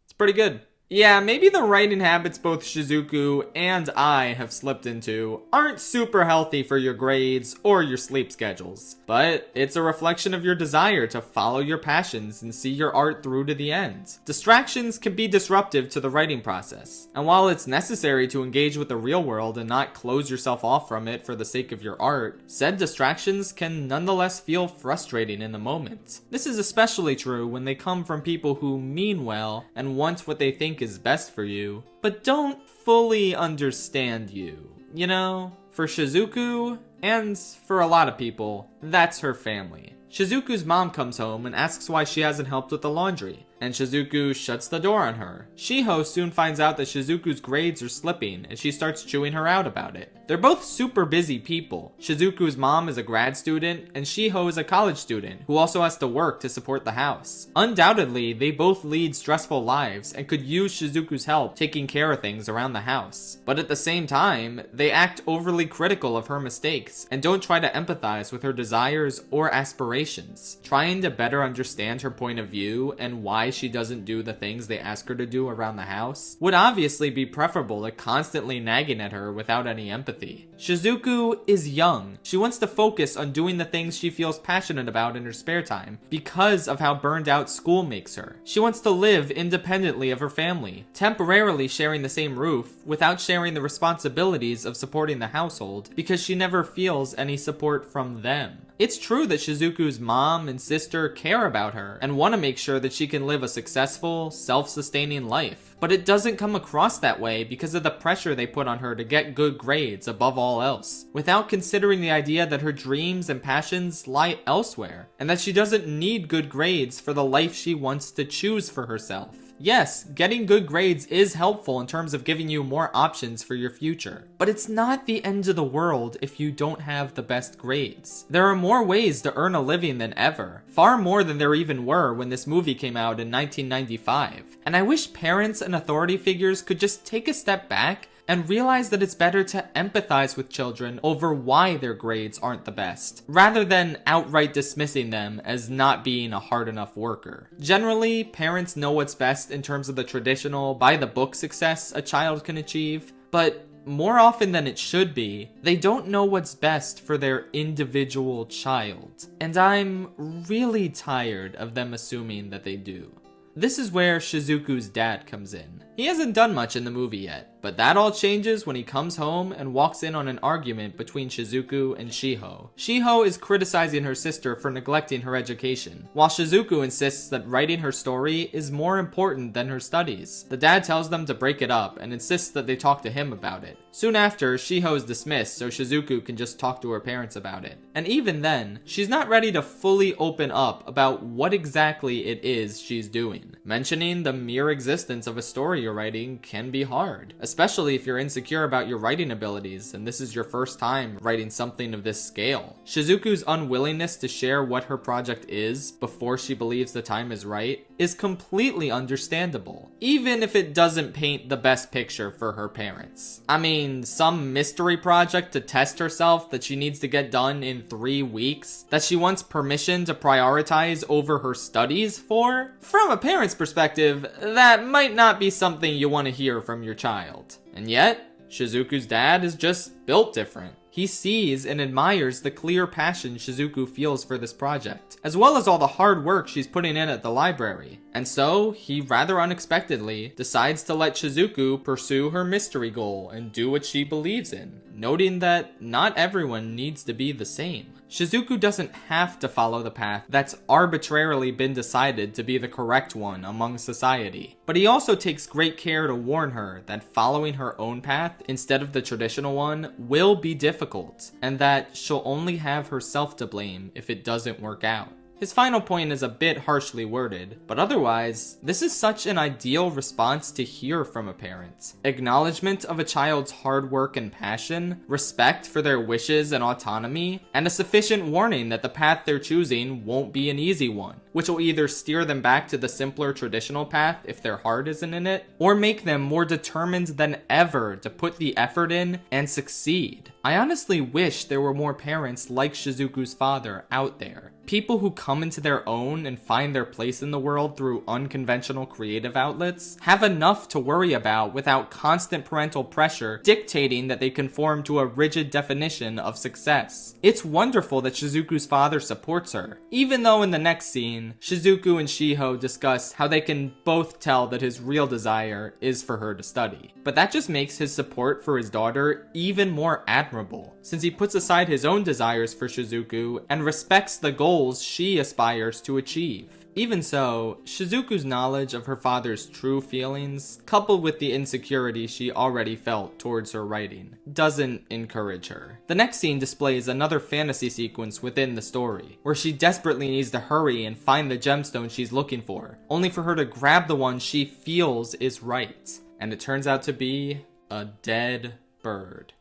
It's pretty good. Yeah, maybe the writing habits both Shizuku and I have slipped into aren't super healthy for your grades or your sleep schedules, but it's a reflection of your desire to follow your passions and see your art through to the end. Distractions can be disruptive to the writing process, and while it's necessary to engage with the real world and not close yourself off from it for the sake of your art, said distractions can nonetheless feel frustrating in the moment. This is especially true when they come from people who mean well and want what they think is best for you, but don't fully understand you. You know, for Shizuku, and for a lot of people, that's her family. Shizuku's mom comes home and asks why she hasn't helped with the laundry, and Shizuku shuts the door on her. Shiho soon finds out that Shizuku's grades are slipping, and she starts chewing her out about it. They're both super busy people. Shizuku's mom is a grad student, and Shiho is a college student who also has to work to support the house. Undoubtedly, they both lead stressful lives and could use Shizuku's help taking care of things around the house. But at the same time, they act overly critical of her mistakes and don't try to empathize with her desires or aspirations. Trying to better understand her point of view and why she doesn't do the things they ask her to do around the house would obviously be preferable to constantly nagging at her without any empathy. Shizuku is young. She wants to focus on doing the things she feels passionate about in her spare time because of how burned out school makes her. She wants to live independently of her family, temporarily sharing the same roof without sharing the responsibilities of supporting the household because she never feels any support from them. It's true that Shizuku's mom and sister care about her and want to make sure that she can live a successful, self-sustaining life, but it doesn't come across that way because of the pressure they put on her to get good grades above all else, without considering the idea that her dreams and passions lie elsewhere, and that she doesn't need good grades for the life she wants to choose for herself. Yes, getting good grades is helpful in terms of giving you more options for your future, but it's not the end of the world if you don't have the best grades. There are more ways to earn a living than ever, far more than there even were when this movie came out in 1995. And I wish parents and authority figures could just take a step back and realize that it's better to empathize with children over why their grades aren't the best, rather than outright dismissing them as not being a hard enough worker. Generally, parents know what's best in terms of the traditional, by-the-book success a child can achieve, but more often than it should be, they don't know what's best for their individual child. And I'm really tired of them assuming that they do. This is where Shizuku's dad comes in. He hasn't done much in the movie yet, but that all changes when he comes home and walks in on an argument between Shizuku and Shiho. Shiho is criticizing her sister for neglecting her education, while Shizuku insists that writing her story is more important than her studies. The dad tells them to break it up and insists that they talk to him about it. Soon after, Shiho is dismissed so Shizuku can just talk to her parents about it. And even then, she's not ready to fully open up about what exactly it is she's doing. Mentioning the mere existence of a story you're writing can be hard, especially if you're insecure about your writing abilities and this is your first time writing something of this scale. Shizuku's unwillingness to share what her project is before she believes the time is right is completely understandable, even if it doesn't paint the best picture for her parents. I mean, some mystery project to test herself that she needs to get done in 3 weeks, that she wants permission to prioritize over her studies for? From a parent's perspective, that might not be something you want to hear from your child. And yet, Shizuku's dad is just built different. He sees and admires the clear passion Shizuku feels for this project, as well as all the hard work she's putting in at the library. And so, he rather unexpectedly decides to let Shizuku pursue her mystery goal and do what she believes in, noting that not everyone needs to be the same. Shizuku doesn't have to follow the path that's arbitrarily been decided to be the correct one among society. But he also takes great care to warn her that following her own path instead of the traditional one will be difficult, and that she'll only have herself to blame if it doesn't work out. His final point is a bit harshly worded, but otherwise, this is such an ideal response to hear from a parent. Acknowledgement of a child's hard work and passion, respect for their wishes and autonomy, and a sufficient warning that the path they're choosing won't be an easy one, which will either steer them back to the simpler traditional path if their heart isn't in it, or make them more determined than ever to put the effort in and succeed. I honestly wish there were more parents like Shizuku's father out there. People who come into their own and find their place in the world through unconventional creative outlets have enough to worry about without constant parental pressure dictating that they conform to a rigid definition of success. It's wonderful that Shizuku's father supports her, even though in the next scene, Shizuku and Shiho discuss how they can both tell that his real desire is for her to study. But that just makes his support for his daughter even more admirable, since he puts aside his own desires for Shizuku and respects the goals she aspires to achieve. Even so, Shizuku's knowledge of her father's true feelings, coupled with the insecurity she already felt towards her writing, doesn't encourage her. The next scene displays another fantasy sequence within the story, where she desperately needs to hurry and find the gemstone she's looking for, only for her to grab the one she feels is right. And it turns out to be a dead bird.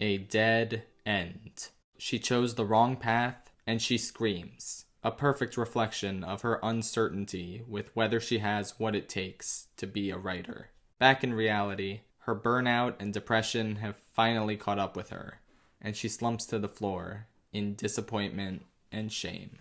A dead end. She chose the wrong path, and she screams. A perfect reflection of her uncertainty with whether she has what it takes to be a writer. Back in reality, her burnout and depression have finally caught up with her, and she slumps to the floor in disappointment and shame.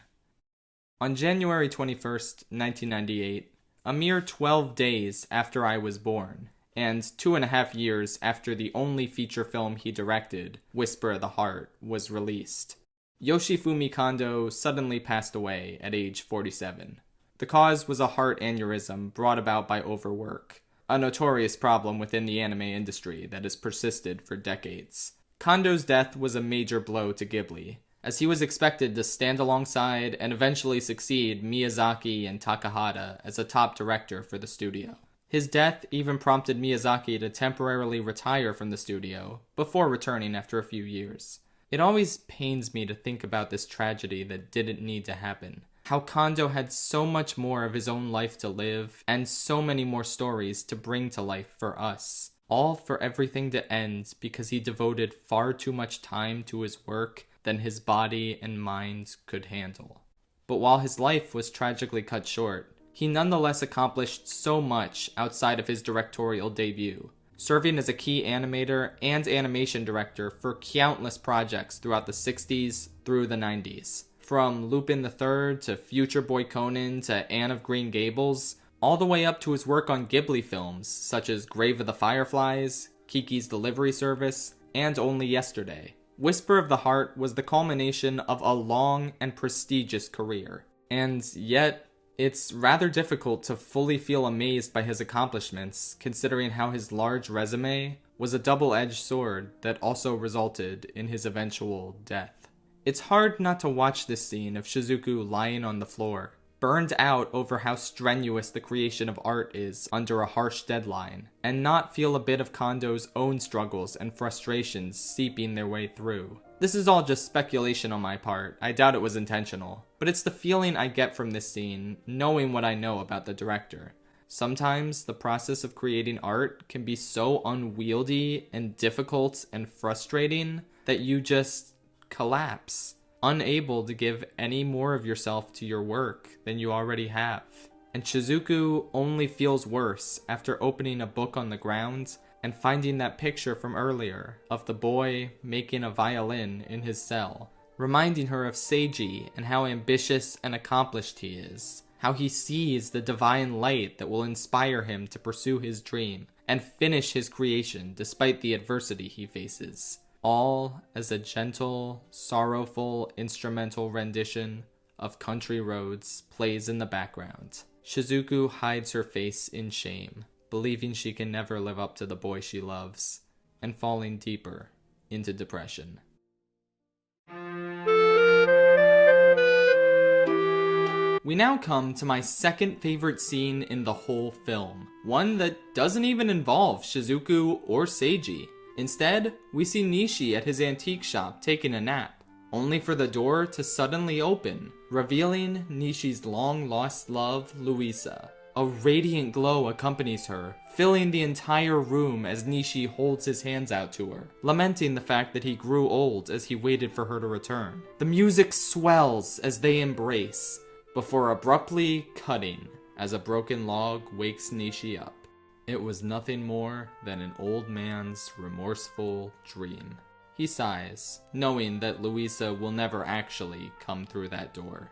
On January 21st, 1998, a mere 12 days after I was born, and 2.5 years after the only feature film he directed, Whisper of the Heart, was released, Yoshifumi Kondo suddenly passed away at age 47. The cause was a heart aneurysm brought about by overwork, a notorious problem within the anime industry that has persisted for decades. Kondo's death was a major blow to Ghibli, as he was expected to stand alongside and eventually succeed Miyazaki and Takahata as a top director for the studio. His death even prompted Miyazaki to temporarily retire from the studio, before returning after a few years. It always pains me to think about this tragedy that didn't need to happen. How Kondo had so much more of his own life to live, and so many more stories to bring to life for us. All for everything to end because he devoted far too much time to his work than his body and mind could handle. But while his life was tragically cut short, he nonetheless accomplished so much outside of his directorial debut, serving as a key animator and animation director for countless projects throughout the 60s through the 90s. From Lupin III to Future Boy Conan to Anne of Green Gables, all the way up to his work on Ghibli films such as Grave of the Fireflies, Kiki's Delivery Service, and Only Yesterday. Whisper of the Heart was the culmination of a long and prestigious career, and yet it's rather difficult to fully feel amazed by his accomplishments, considering how his large resume was a double-edged sword that also resulted in his eventual death. It's hard not to watch this scene of Shizuku lying on the floor, burned out over how strenuous the creation of art is under a harsh deadline, and not feel a bit of Kondo's own struggles and frustrations seeping their way through. This is all just speculation on my part, I doubt it was intentional, but it's the feeling I get from this scene, knowing what I know about the director. Sometimes the process of creating art can be so unwieldy and difficult and frustrating that you just collapse, unable to give any more of yourself to your work than you already have. And Shizuku only feels worse after opening a book on the ground and finding that picture from earlier of the boy making a violin in his cell, reminding her of Seiji and how ambitious and accomplished he is, how he sees the divine light that will inspire him to pursue his dream and finish his creation despite the adversity he faces, all as a gentle, sorrowful instrumental rendition of Country Roads plays in the background. Shizuku hides her face in shame, believing she can never live up to the boy she loves, and falling deeper into depression. We now come to my second favorite scene in the whole film. One that doesn't even involve Shizuku or Seiji. Instead, we see Nishi at his antique shop taking a nap, only for the door to suddenly open, revealing Nishi's long-lost love, Louisa. A radiant glow accompanies her, filling the entire room as Nishi holds his hands out to her, lamenting the fact that he grew old as he waited for her to return. The music swells as they embrace, before abruptly cutting as a broken log wakes Nishi up. It was nothing more than an old man's remorseful dream. He sighs, knowing that Louisa will never actually come through that door.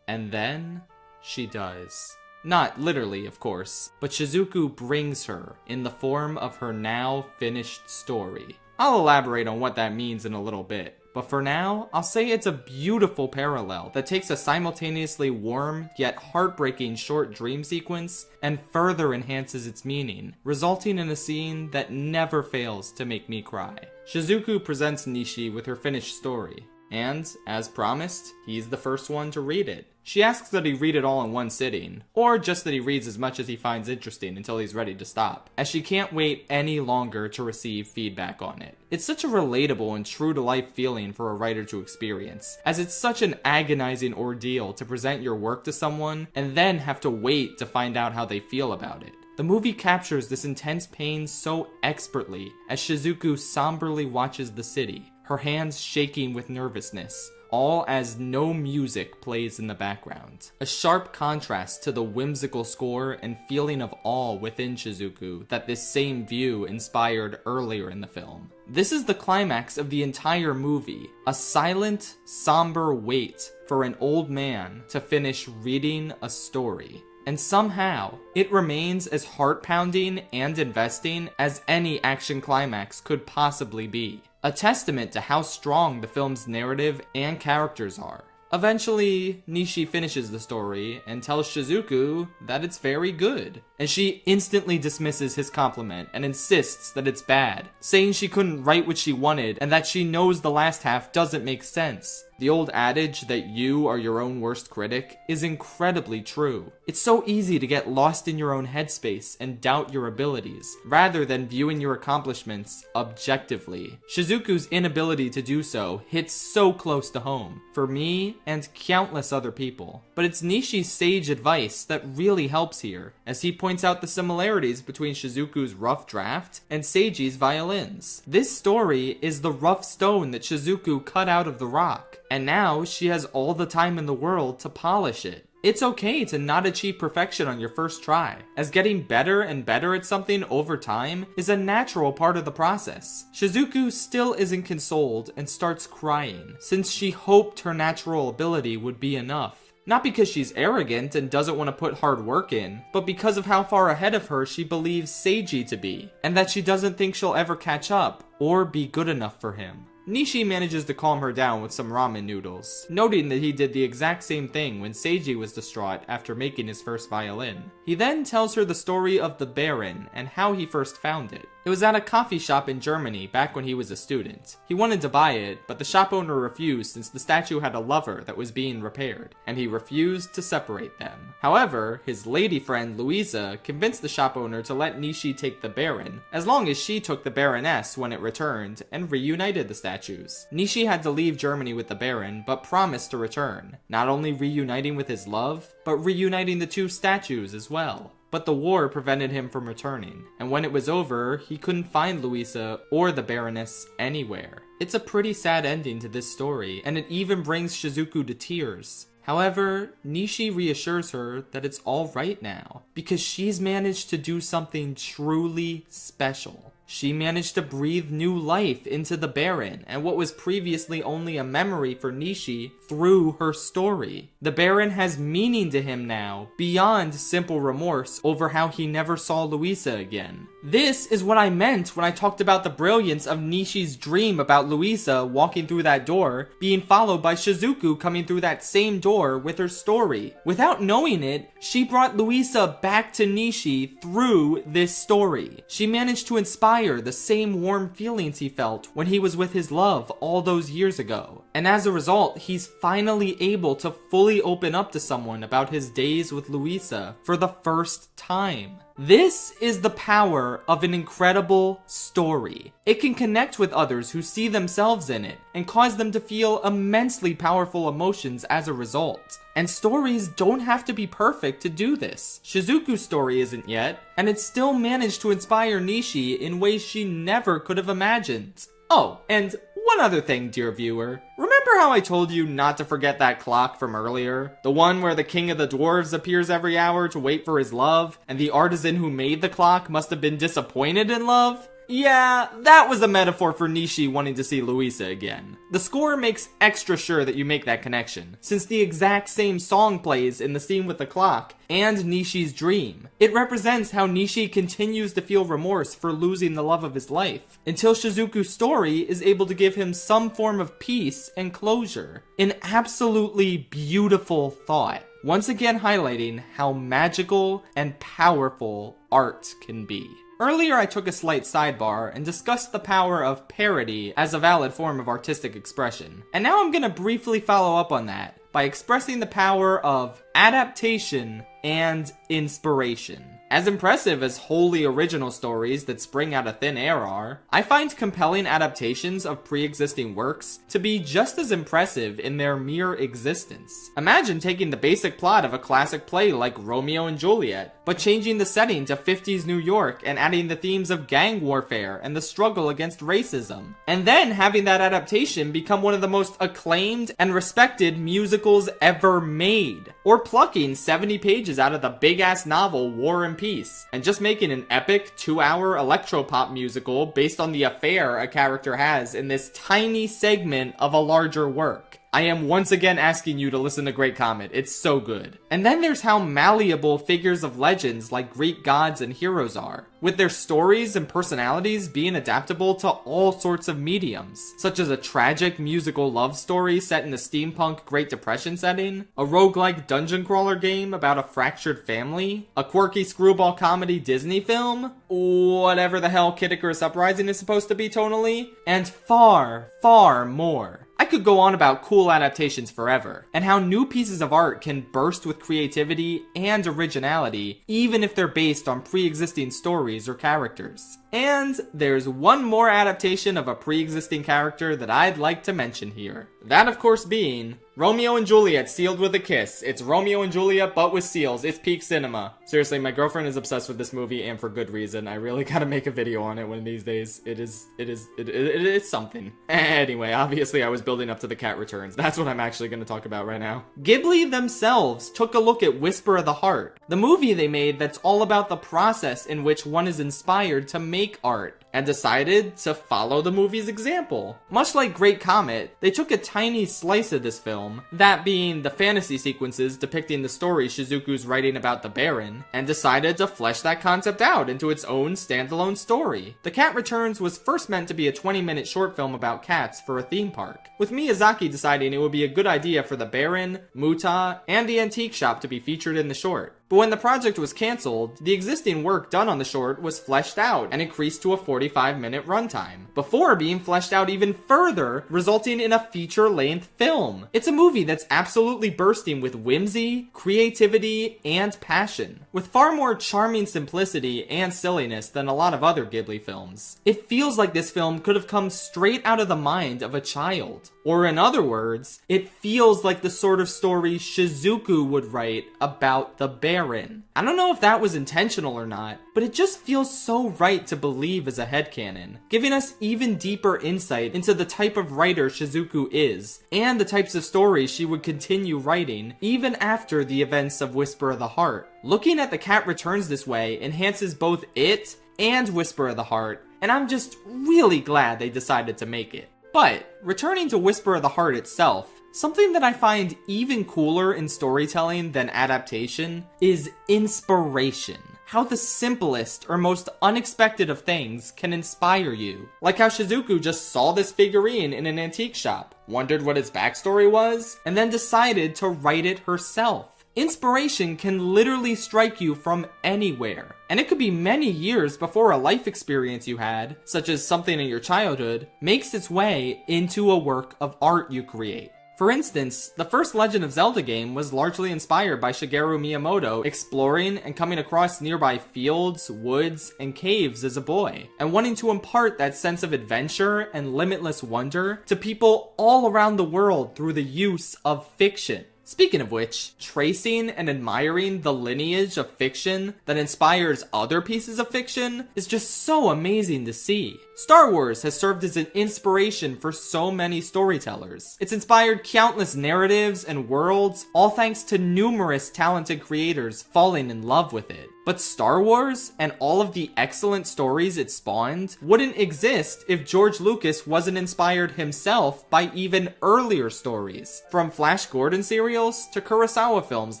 And then she does. Not literally, of course, but Shizuku brings her in the form of her now finished story. I'll elaborate on what that means in a little bit, but for now, I'll say it's a beautiful parallel that takes a simultaneously warm yet heartbreaking short dream sequence and further enhances its meaning, resulting in a scene that never fails to make me cry. Shizuku presents Nishi with her finished story, and, as promised, he's the first one to read it. She asks that he read it all in one sitting, or just that he reads as much as he finds interesting until he's ready to stop, as she can't wait any longer to receive feedback on it. It's such a relatable and true-to-life feeling for a writer to experience, as it's such an agonizing ordeal to present your work to someone and then have to wait to find out how they feel about it. The movie captures this intense pain so expertly as Shizuku somberly watches the city, her hands shaking with nervousness, all as no music plays in the background. A sharp contrast to the whimsical score and feeling of awe within Shizuku that this same view inspired earlier in the film. This is the climax of the entire movie, a silent, somber wait for an old man to finish reading a story. And somehow, it remains as heart-pounding and investing as any action climax could possibly be. A testament to how strong the film's narrative and characters are. Eventually, Nishi finishes the story and tells Shizuku that it's very good, and she instantly dismisses his compliment and insists that it's bad, saying she couldn't write what she wanted and that she knows the last half doesn't make sense. The old adage that you are your own worst critic is incredibly true. It's so easy to get lost in your own headspace and doubt your abilities, rather than viewing your accomplishments objectively. Shizuku's inability to do so hits so close to home, for me and countless other people. But it's Nishi's sage advice that really helps here, as he points out the similarities between Shizuku's rough draft and Seiji's violins. This story is the rough stone that Shizuku cut out of the rock, and now she has all the time in the world to polish it. It's okay to not achieve perfection on your first try, as getting better and better at something over time is a natural part of the process. Shizuku still isn't consoled and starts crying, since she hoped her natural ability would be enough. Not because she's arrogant and doesn't want to put hard work in, but because of how far ahead of her she believes Seiji to be, and that she doesn't think she'll ever catch up or be good enough for him. Nishi manages to calm her down with some ramen noodles, noting that he did the exact same thing when Seiji was distraught after making his first violin. He then tells her the story of the Baron and how he first found it. It was at a coffee shop in Germany back when he was a student. He wanted to buy it, but the shop owner refused since the statue had a lover that was being repaired, and he refused to separate them. However, his lady friend Louisa convinced the shop owner to let Nishi take the Baron, as long as she took the Baroness when it returned, and reunited the statues. Nishi had to leave Germany with the Baron, but promised to return, not only reuniting with his love, but reuniting the two statues as well. But the war prevented him from returning, and when it was over, he couldn't find Louisa or the Baroness anywhere. It's a pretty sad ending to this story, and it even brings Shizuku to tears. However, Nishi reassures her that it's all right now, because she's managed to do something truly special. She managed to breathe new life into the Baron, and what was previously only a memory for Nishi through her story. The Baron has meaning to him now, beyond simple remorse over how he never saw Louisa again. This is what I meant when I talked about the brilliance of Nishi's dream about Louisa walking through that door, being followed by Shizuku coming through that same door with her story. Without knowing it, she brought Louisa back to Nishi through this story. She managed to inspire the same warm feelings he felt when he was with his love all those years ago. And as a result, he's finally able to fully open up to someone about his days with Luisa for the first time. This is the power of an incredible story. It can connect with others who see themselves in it and cause them to feel immensely powerful emotions as a result. And stories don't have to be perfect to do this. Shizuku's story isn't yet, and it still managed to inspire Nishi in ways she never could have imagined. Oh, and one other thing, dear viewer. Remember how I told you not to forget that clock from earlier? The one where the king of the dwarves appears every hour to wait for his love, and the artisan who made the clock must have been disappointed in love? Yeah, that was a metaphor for Nishi wanting to see Luisa again. The score makes extra sure that you make that connection, since the exact same song plays in the scene with the clock and Nishi's dream. It represents how Nishi continues to feel remorse for losing the love of his life, until Shizuku's story is able to give him some form of peace and closure. An absolutely beautiful thought, once again highlighting how magical and powerful art can be. Earlier I took a slight sidebar and discussed the power of parody as a valid form of artistic expression. And now I'm gonna briefly follow up on that by expressing the power of adaptation and inspiration. As impressive as wholly original stories that spring out of thin air are, I find compelling adaptations of pre-existing works to be just as impressive in their mere existence. Imagine taking the basic plot of a classic play like Romeo and Juliet, but changing the setting to 50s New York and adding the themes of gang warfare and the struggle against racism. And then having that adaptation become one of the most acclaimed and respected musicals ever made. Or plucking 70 pages out of the big-ass novel War and Peace, and just making an epic 2-hour electropop musical based on the affair a character has in this tiny segment of a larger work. I am once again asking you to listen to Great Comet. It's so good. And then there's how malleable figures of legends like Greek gods and heroes are, with their stories and personalities being adaptable to all sorts of mediums, such as a tragic musical love story set in the steampunk Great Depression setting, a roguelike dungeon crawler game about a fractured family, a quirky screwball comedy Disney film, whatever the hell Kid Icarus Uprising is supposed to be tonally, and far, far more. I could go on about cool adaptations forever, and how new pieces of art can burst with creativity and originality, even if they're based on pre-existing stories or characters. And there's one more adaptation of a pre-existing character that I'd like to mention here. That, of course, being Romeo and Juliet Sealed with a Kiss. It's Romeo and Juliet, but with seals. It's peak cinema. Seriously, my girlfriend is obsessed with this movie, and for good reason. I really gotta make a video on it one of these days. It is something. Anyway, obviously I was building up to The Cat Returns. That's what I'm actually gonna talk about right now. Ghibli themselves took a look at Whisper of the Heart, the movie they made that's all about the process in which one is inspired to make art, and decided to follow the movie's example. Much like Great Comet, they took a tiny slice of this film, that being the fantasy sequences depicting the story Shizuku's writing about the Baron, and decided to flesh that concept out into its own standalone story. The Cat Returns was first meant to be a 20-minute short film about cats for a theme park, with Miyazaki deciding it would be a good idea for the Baron, Muta, and the antique shop to be featured in the short. But when the project was cancelled, the existing work done on the short was fleshed out and increased to a 45-minute runtime, before being fleshed out even further, resulting in a feature-length film. It's a movie that's absolutely bursting with whimsy, creativity, and passion, with far more charming simplicity and silliness than a lot of other Ghibli films. It feels like this film could have come straight out of the mind of a child. Or in other words, it feels like the sort of story Shizuku would write about the Baron. I don't know if that was intentional or not, but it just feels so right to believe as a headcanon, giving us even deeper insight into the type of writer Shizuku is, and the types of stories she would continue writing even after the events of Whisper of the Heart. Looking at The Cat Returns this way enhances both it and Whisper of the Heart, and I'm just really glad they decided to make it. But, returning to Whisper of the Heart itself, something that I find even cooler in storytelling than adaptation is inspiration. How the simplest or most unexpected of things can inspire you. Like how Shizuku just saw this figurine in an antique shop, wondered what its backstory was, and then decided to write it herself. Inspiration can literally strike you from anywhere, and it could be many years before a life experience you had, such as something in your childhood, makes its way into a work of art you create. For instance, the first Legend of Zelda game was largely inspired by Shigeru Miyamoto exploring and coming across nearby fields, woods, and caves as a boy, and wanting to impart that sense of adventure and limitless wonder to people all around the world through the use of fiction. Speaking of which, tracing and admiring the lineage of fiction that inspires other pieces of fiction is just so amazing to see. Star Wars has served as an inspiration for so many storytellers. It's inspired countless narratives and worlds, all thanks to numerous talented creators falling in love with it. But Star Wars, and all of the excellent stories it spawned, wouldn't exist if George Lucas wasn't inspired himself by even earlier stories, from Flash Gordon serials to Kurosawa films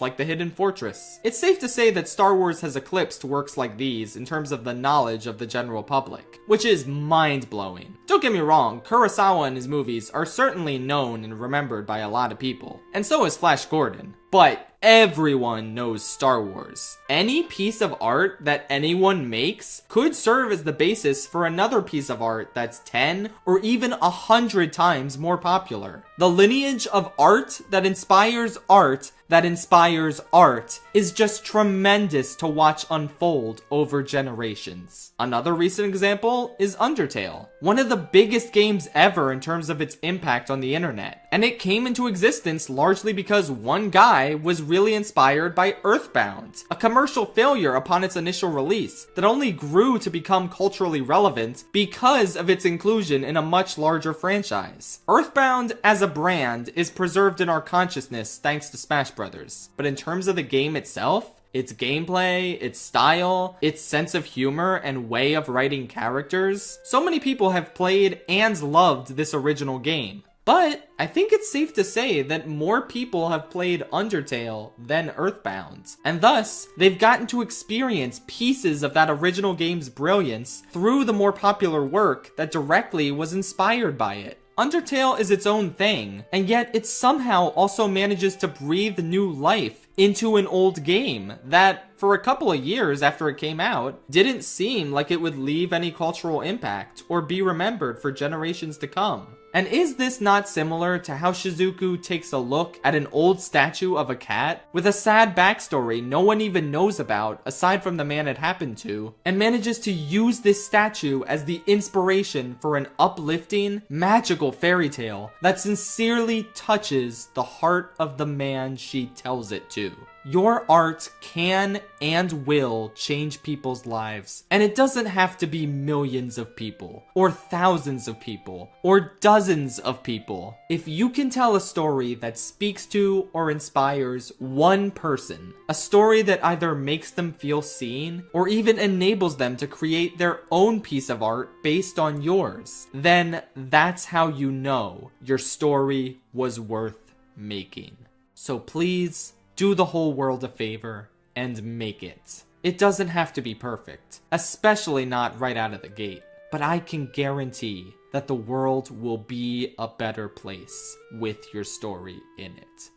like The Hidden Fortress. It's safe to say that Star Wars has eclipsed works like these in terms of the knowledge of the general public, which is mind-blowing. Don't get me wrong, Kurosawa and his movies are certainly known and remembered by a lot of people, and so is Flash Gordon. But everyone knows Star Wars. Any piece of art that anyone makes could serve as the basis for another piece of art that's 10 or even 100 times more popular. The lineage of art that inspires art that inspires art is just tremendous to watch unfold over generations. Another recent example is Undertale, one of the biggest games ever in terms of its impact on the internet. And it came into existence largely because one guy was really inspired by Earthbound, a commercial failure upon its initial release that only grew to become culturally relevant because of its inclusion in a much larger franchise. Earthbound as a brand is preserved in our consciousness thanks to Smash Brothers, but in terms of the game itself, its gameplay, its style, its sense of humor and way of writing characters, so many people have played and loved this original game. But I think it's safe to say that more people have played Undertale than Earthbound, and thus they've gotten to experience pieces of that original game's brilliance through the more popular work that directly was inspired by it. Undertale is its own thing, and yet it somehow also manages to breathe new life into an old game that, for a couple of years after it came out, didn't seem like it would leave any cultural impact or be remembered for generations to come. And is this not similar to how Shizuku takes a look at an old statue of a cat with a sad backstory no one even knows about aside from the man it happened to, and manages to use this statue as the inspiration for an uplifting, magical fairy tale that sincerely touches the heart of the man she tells it to? Your art can and will change people's lives, and it doesn't have to be millions of people, or thousands of people, or dozens of people. If you can tell a story that speaks to or inspires one person, a story that either makes them feel seen, or even enables them to create their own piece of art based on yours, then that's how you know your story was worth making. So please, do the whole world a favor and make it. It doesn't have to be perfect, especially not right out of the gate, but I can guarantee that the world will be a better place with your story in it.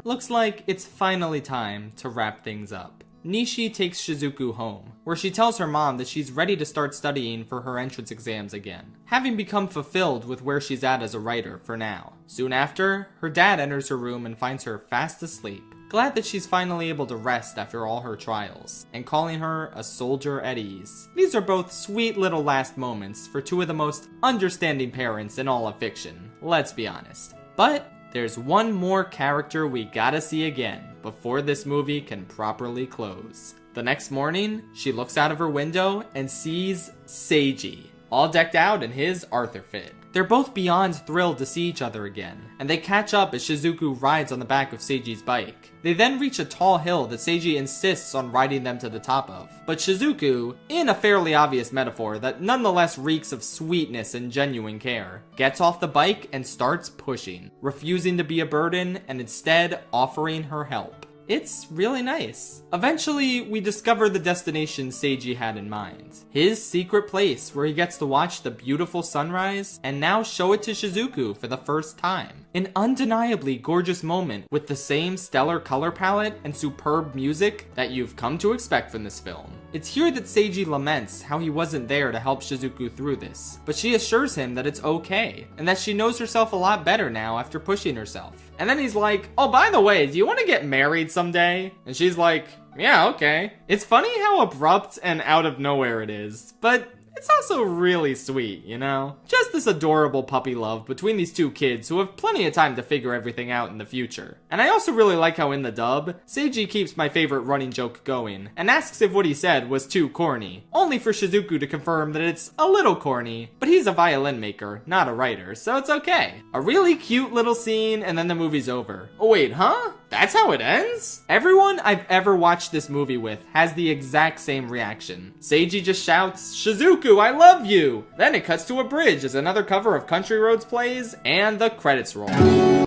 Looks like it's finally time to wrap things up. Nishi takes Shizuku home, where she tells her mom that she's ready to start studying for her entrance exams again, having become fulfilled with where she's at as a writer for now. Soon after, her dad enters her room and finds her fast asleep, glad that she's finally able to rest after all her trials, and calling her a soldier at ease. These are both sweet little last moments for two of the most understanding parents in all of fiction, let's be honest. But there's one more character we gotta see again before this movie can properly close. The next morning, she looks out of her window and sees Seiji, all decked out in his Arthur fit. They're both beyond thrilled to see each other again, and they catch up as Shizuku rides on the back of Seiji's bike. They then reach a tall hill that Seiji insists on riding them to the top of, but Shizuku, in a fairly obvious metaphor that nonetheless reeks of sweetness and genuine care, gets off the bike and starts pushing, refusing to be a burden and instead offering her help. It's really nice. Eventually, we discover the destination Seiji had in mind. His secret place where he gets to watch the beautiful sunrise and now show it to Shizuku for the first time. An undeniably gorgeous moment with the same stellar color palette and superb music that you've come to expect from this film. It's here that Seiji laments how he wasn't there to help Shizuku through this, but she assures him that it's okay, and that she knows herself a lot better now after pushing herself. And then he's like, oh, by the way, do you want to get married someday? And she's like, yeah, okay. It's funny how abrupt and out of nowhere it is, but it's also really sweet, you know? Just this adorable puppy love between these two kids who have plenty of time to figure everything out in the future. And I also really like how in the dub, Seiji keeps my favorite running joke going and asks if what he said was too corny, only for Shizuku to confirm that it's a little corny, but he's a violin maker, not a writer, so it's okay. A really cute little scene and then the movie's over. Oh wait, huh? That's how it ends? Everyone I've ever watched this movie with has the exact same reaction. Seiji just shouts, Shizuku, I love you! Then it cuts to a bridge as another cover of Country Roads plays, and the credits roll.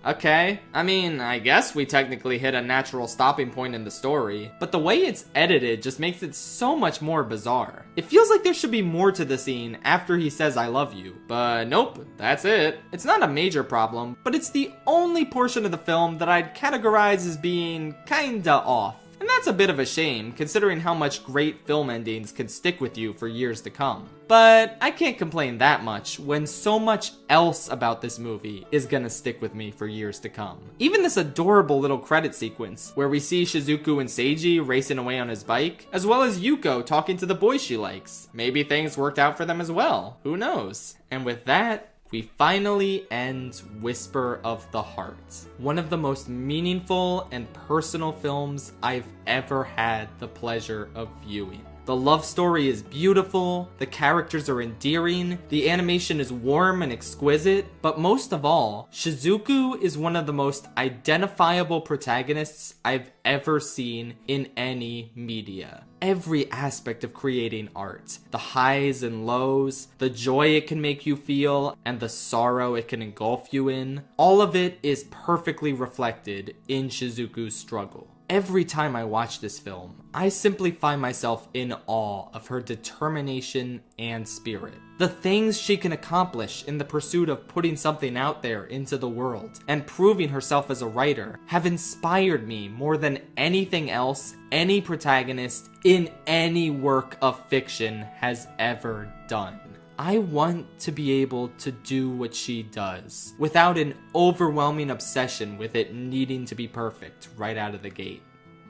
Okay, I mean, I guess we technically hit a natural stopping point in the story, but the way it's edited just makes it so much more bizarre. It feels like there should be more to the scene after he says I love you, but nope, that's it. It's not a major problem, but it's the only portion of the film that I'd categorize as being kinda off. And that's a bit of a shame, considering how much great film endings can stick with you for years to come. But I can't complain that much when so much else about this movie is gonna stick with me for years to come. Even this adorable little credit sequence, where we see Shizuku and Seiji racing away on his bike, as well as Yuko talking to the boy she likes. Maybe things worked out for them as well, who knows? And with that, we finally end Whisper of the Heart, one of the most meaningful and personal films I've ever had the pleasure of viewing. The love story is beautiful, the characters are endearing, the animation is warm and exquisite, but most of all, Shizuku is one of the most identifiable protagonists I've ever seen in any media. Every aspect of creating art, the highs and lows, the joy it can make you feel, and the sorrow it can engulf you in, all of it is perfectly reflected in Shizuku's struggle. Every time I watch this film, I simply find myself in awe of her determination and spirit. The things she can accomplish in the pursuit of putting something out there into the world and proving herself as a writer have inspired me more than anything else any protagonist in any work of fiction has ever done. I want to be able to do what she does without an overwhelming obsession with it needing to be perfect right out of the gate.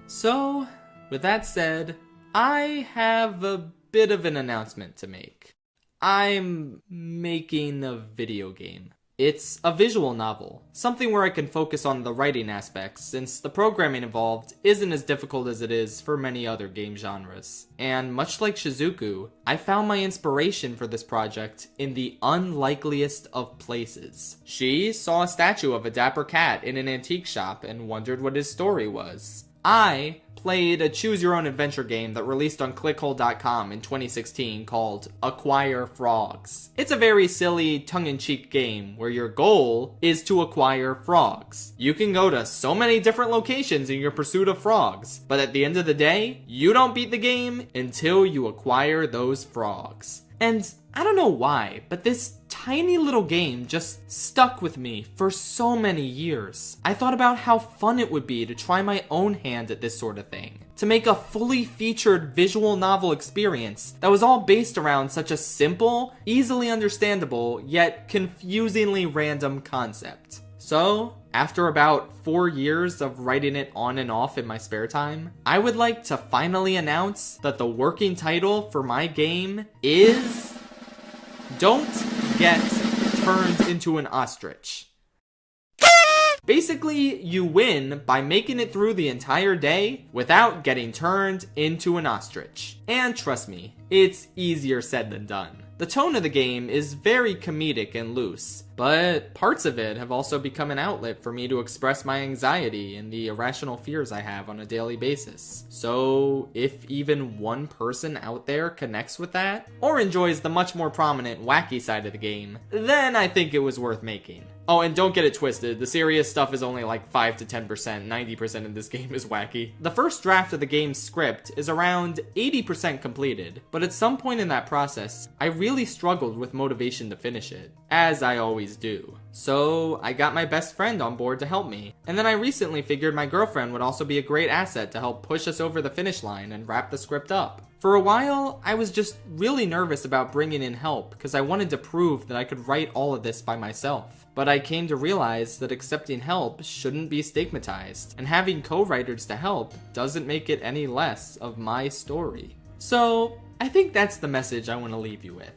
So, with that said, I have a bit of an announcement to make. I'm making a video game. It's a visual novel, something where I can focus on the writing aspects since the programming involved isn't as difficult as it is for many other game genres. And much like Shizuku, I found my inspiration for this project in the unlikeliest of places. She saw a statue of a dapper cat in an antique shop and wondered what his story was. I played a choose-your-own-adventure game that released on clickhole.com in 2016 called Acquire Frogs. It's a very silly, tongue-in-cheek game where your goal is to acquire frogs. You can go to so many different locations in your pursuit of frogs, but at the end of the day, you don't beat the game until you acquire those frogs. And I don't know why, but this tiny little game just stuck with me for so many years. I thought about how fun it would be to try my own hand at this sort of thing. To make a fully featured visual novel experience that was all based around such a simple, easily understandable, yet confusingly random concept. So, after about 4 years of writing it on and off in my spare time, I would like to finally announce that the working title for my game is Don't Get Turned into an Ostrich. Basically, you win by making it through the entire day without getting turned into an ostrich. And trust me, it's easier said than done. The tone of the game is very comedic and loose, but parts of it have also become an outlet for me to express my anxiety and the irrational fears I have on a daily basis. So, if even one person out there connects with that, or enjoys the much more prominent wacky side of the game, then I think it was worth making. Oh, and don't get it twisted. The serious stuff is only like 5 to 10%. 90% of this game is wacky. The first draft of the game's script is around 80% completed, but at some point in that process, I really struggled with motivation to finish it, as I always do. So I got my best friend on board to help me, and then I recently figured my girlfriend would also be a great asset to help push us over the finish line and wrap the script up. For a while, I was just really nervous about bringing in help because I wanted to prove that I could write all of this by myself. But I came to realize that accepting help shouldn't be stigmatized, and having co-writers to help doesn't make it any less of my story. So, I think that's the message I want to leave you with.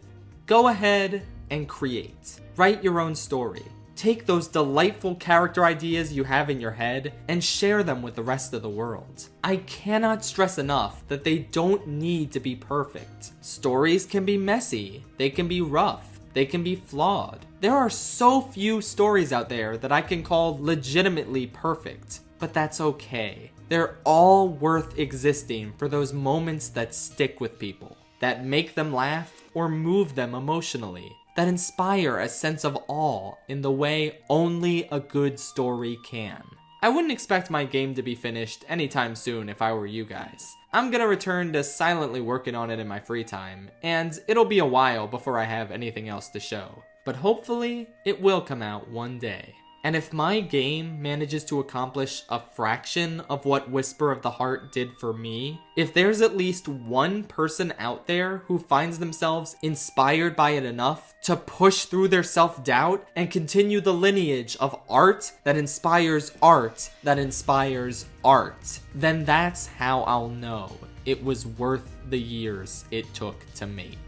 Go ahead and create. Write your own story. Take those delightful character ideas you have in your head and share them with the rest of the world. I cannot stress enough that they don't need to be perfect. Stories can be messy, they can be rough, they can be flawed. There are so few stories out there that I can call legitimately perfect, but that's okay. They're all worth existing for those moments that stick with people, that make them laugh or move them emotionally, that inspire a sense of awe in the way only a good story can. I wouldn't expect my game to be finished anytime soon if I were you guys. I'm gonna return to silently working on it in my free time, and it'll be a while before I have anything else to show. But hopefully, it will come out one day. And if my game manages to accomplish a fraction of what Whisper of the Heart did for me, if there's at least one person out there who finds themselves inspired by it enough to push through their self-doubt and continue the lineage of art that inspires art that inspires art, then that's how I'll know it was worth the years it took to make.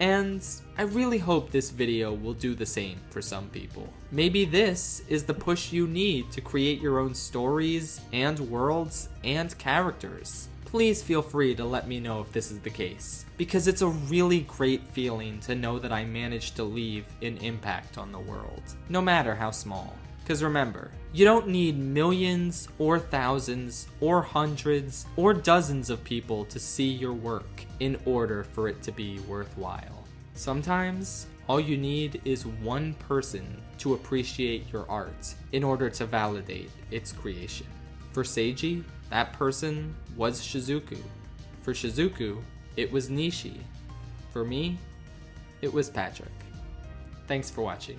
And I really hope this video will do the same for some people. Maybe this is the push you need to create your own stories and worlds and characters. Please feel free to let me know if this is the case, because it's a really great feeling to know that I managed to leave an impact on the world, no matter how small. Because remember, you don't need millions or thousands or hundreds or dozens of people to see your work in order for it to be worthwhile. Sometimes, all you need is one person to appreciate your art in order to validate its creation. For Seiji, that person was Shizuku. For Shizuku, it was Nishi. For me, it was Patrick. Thanks for watching.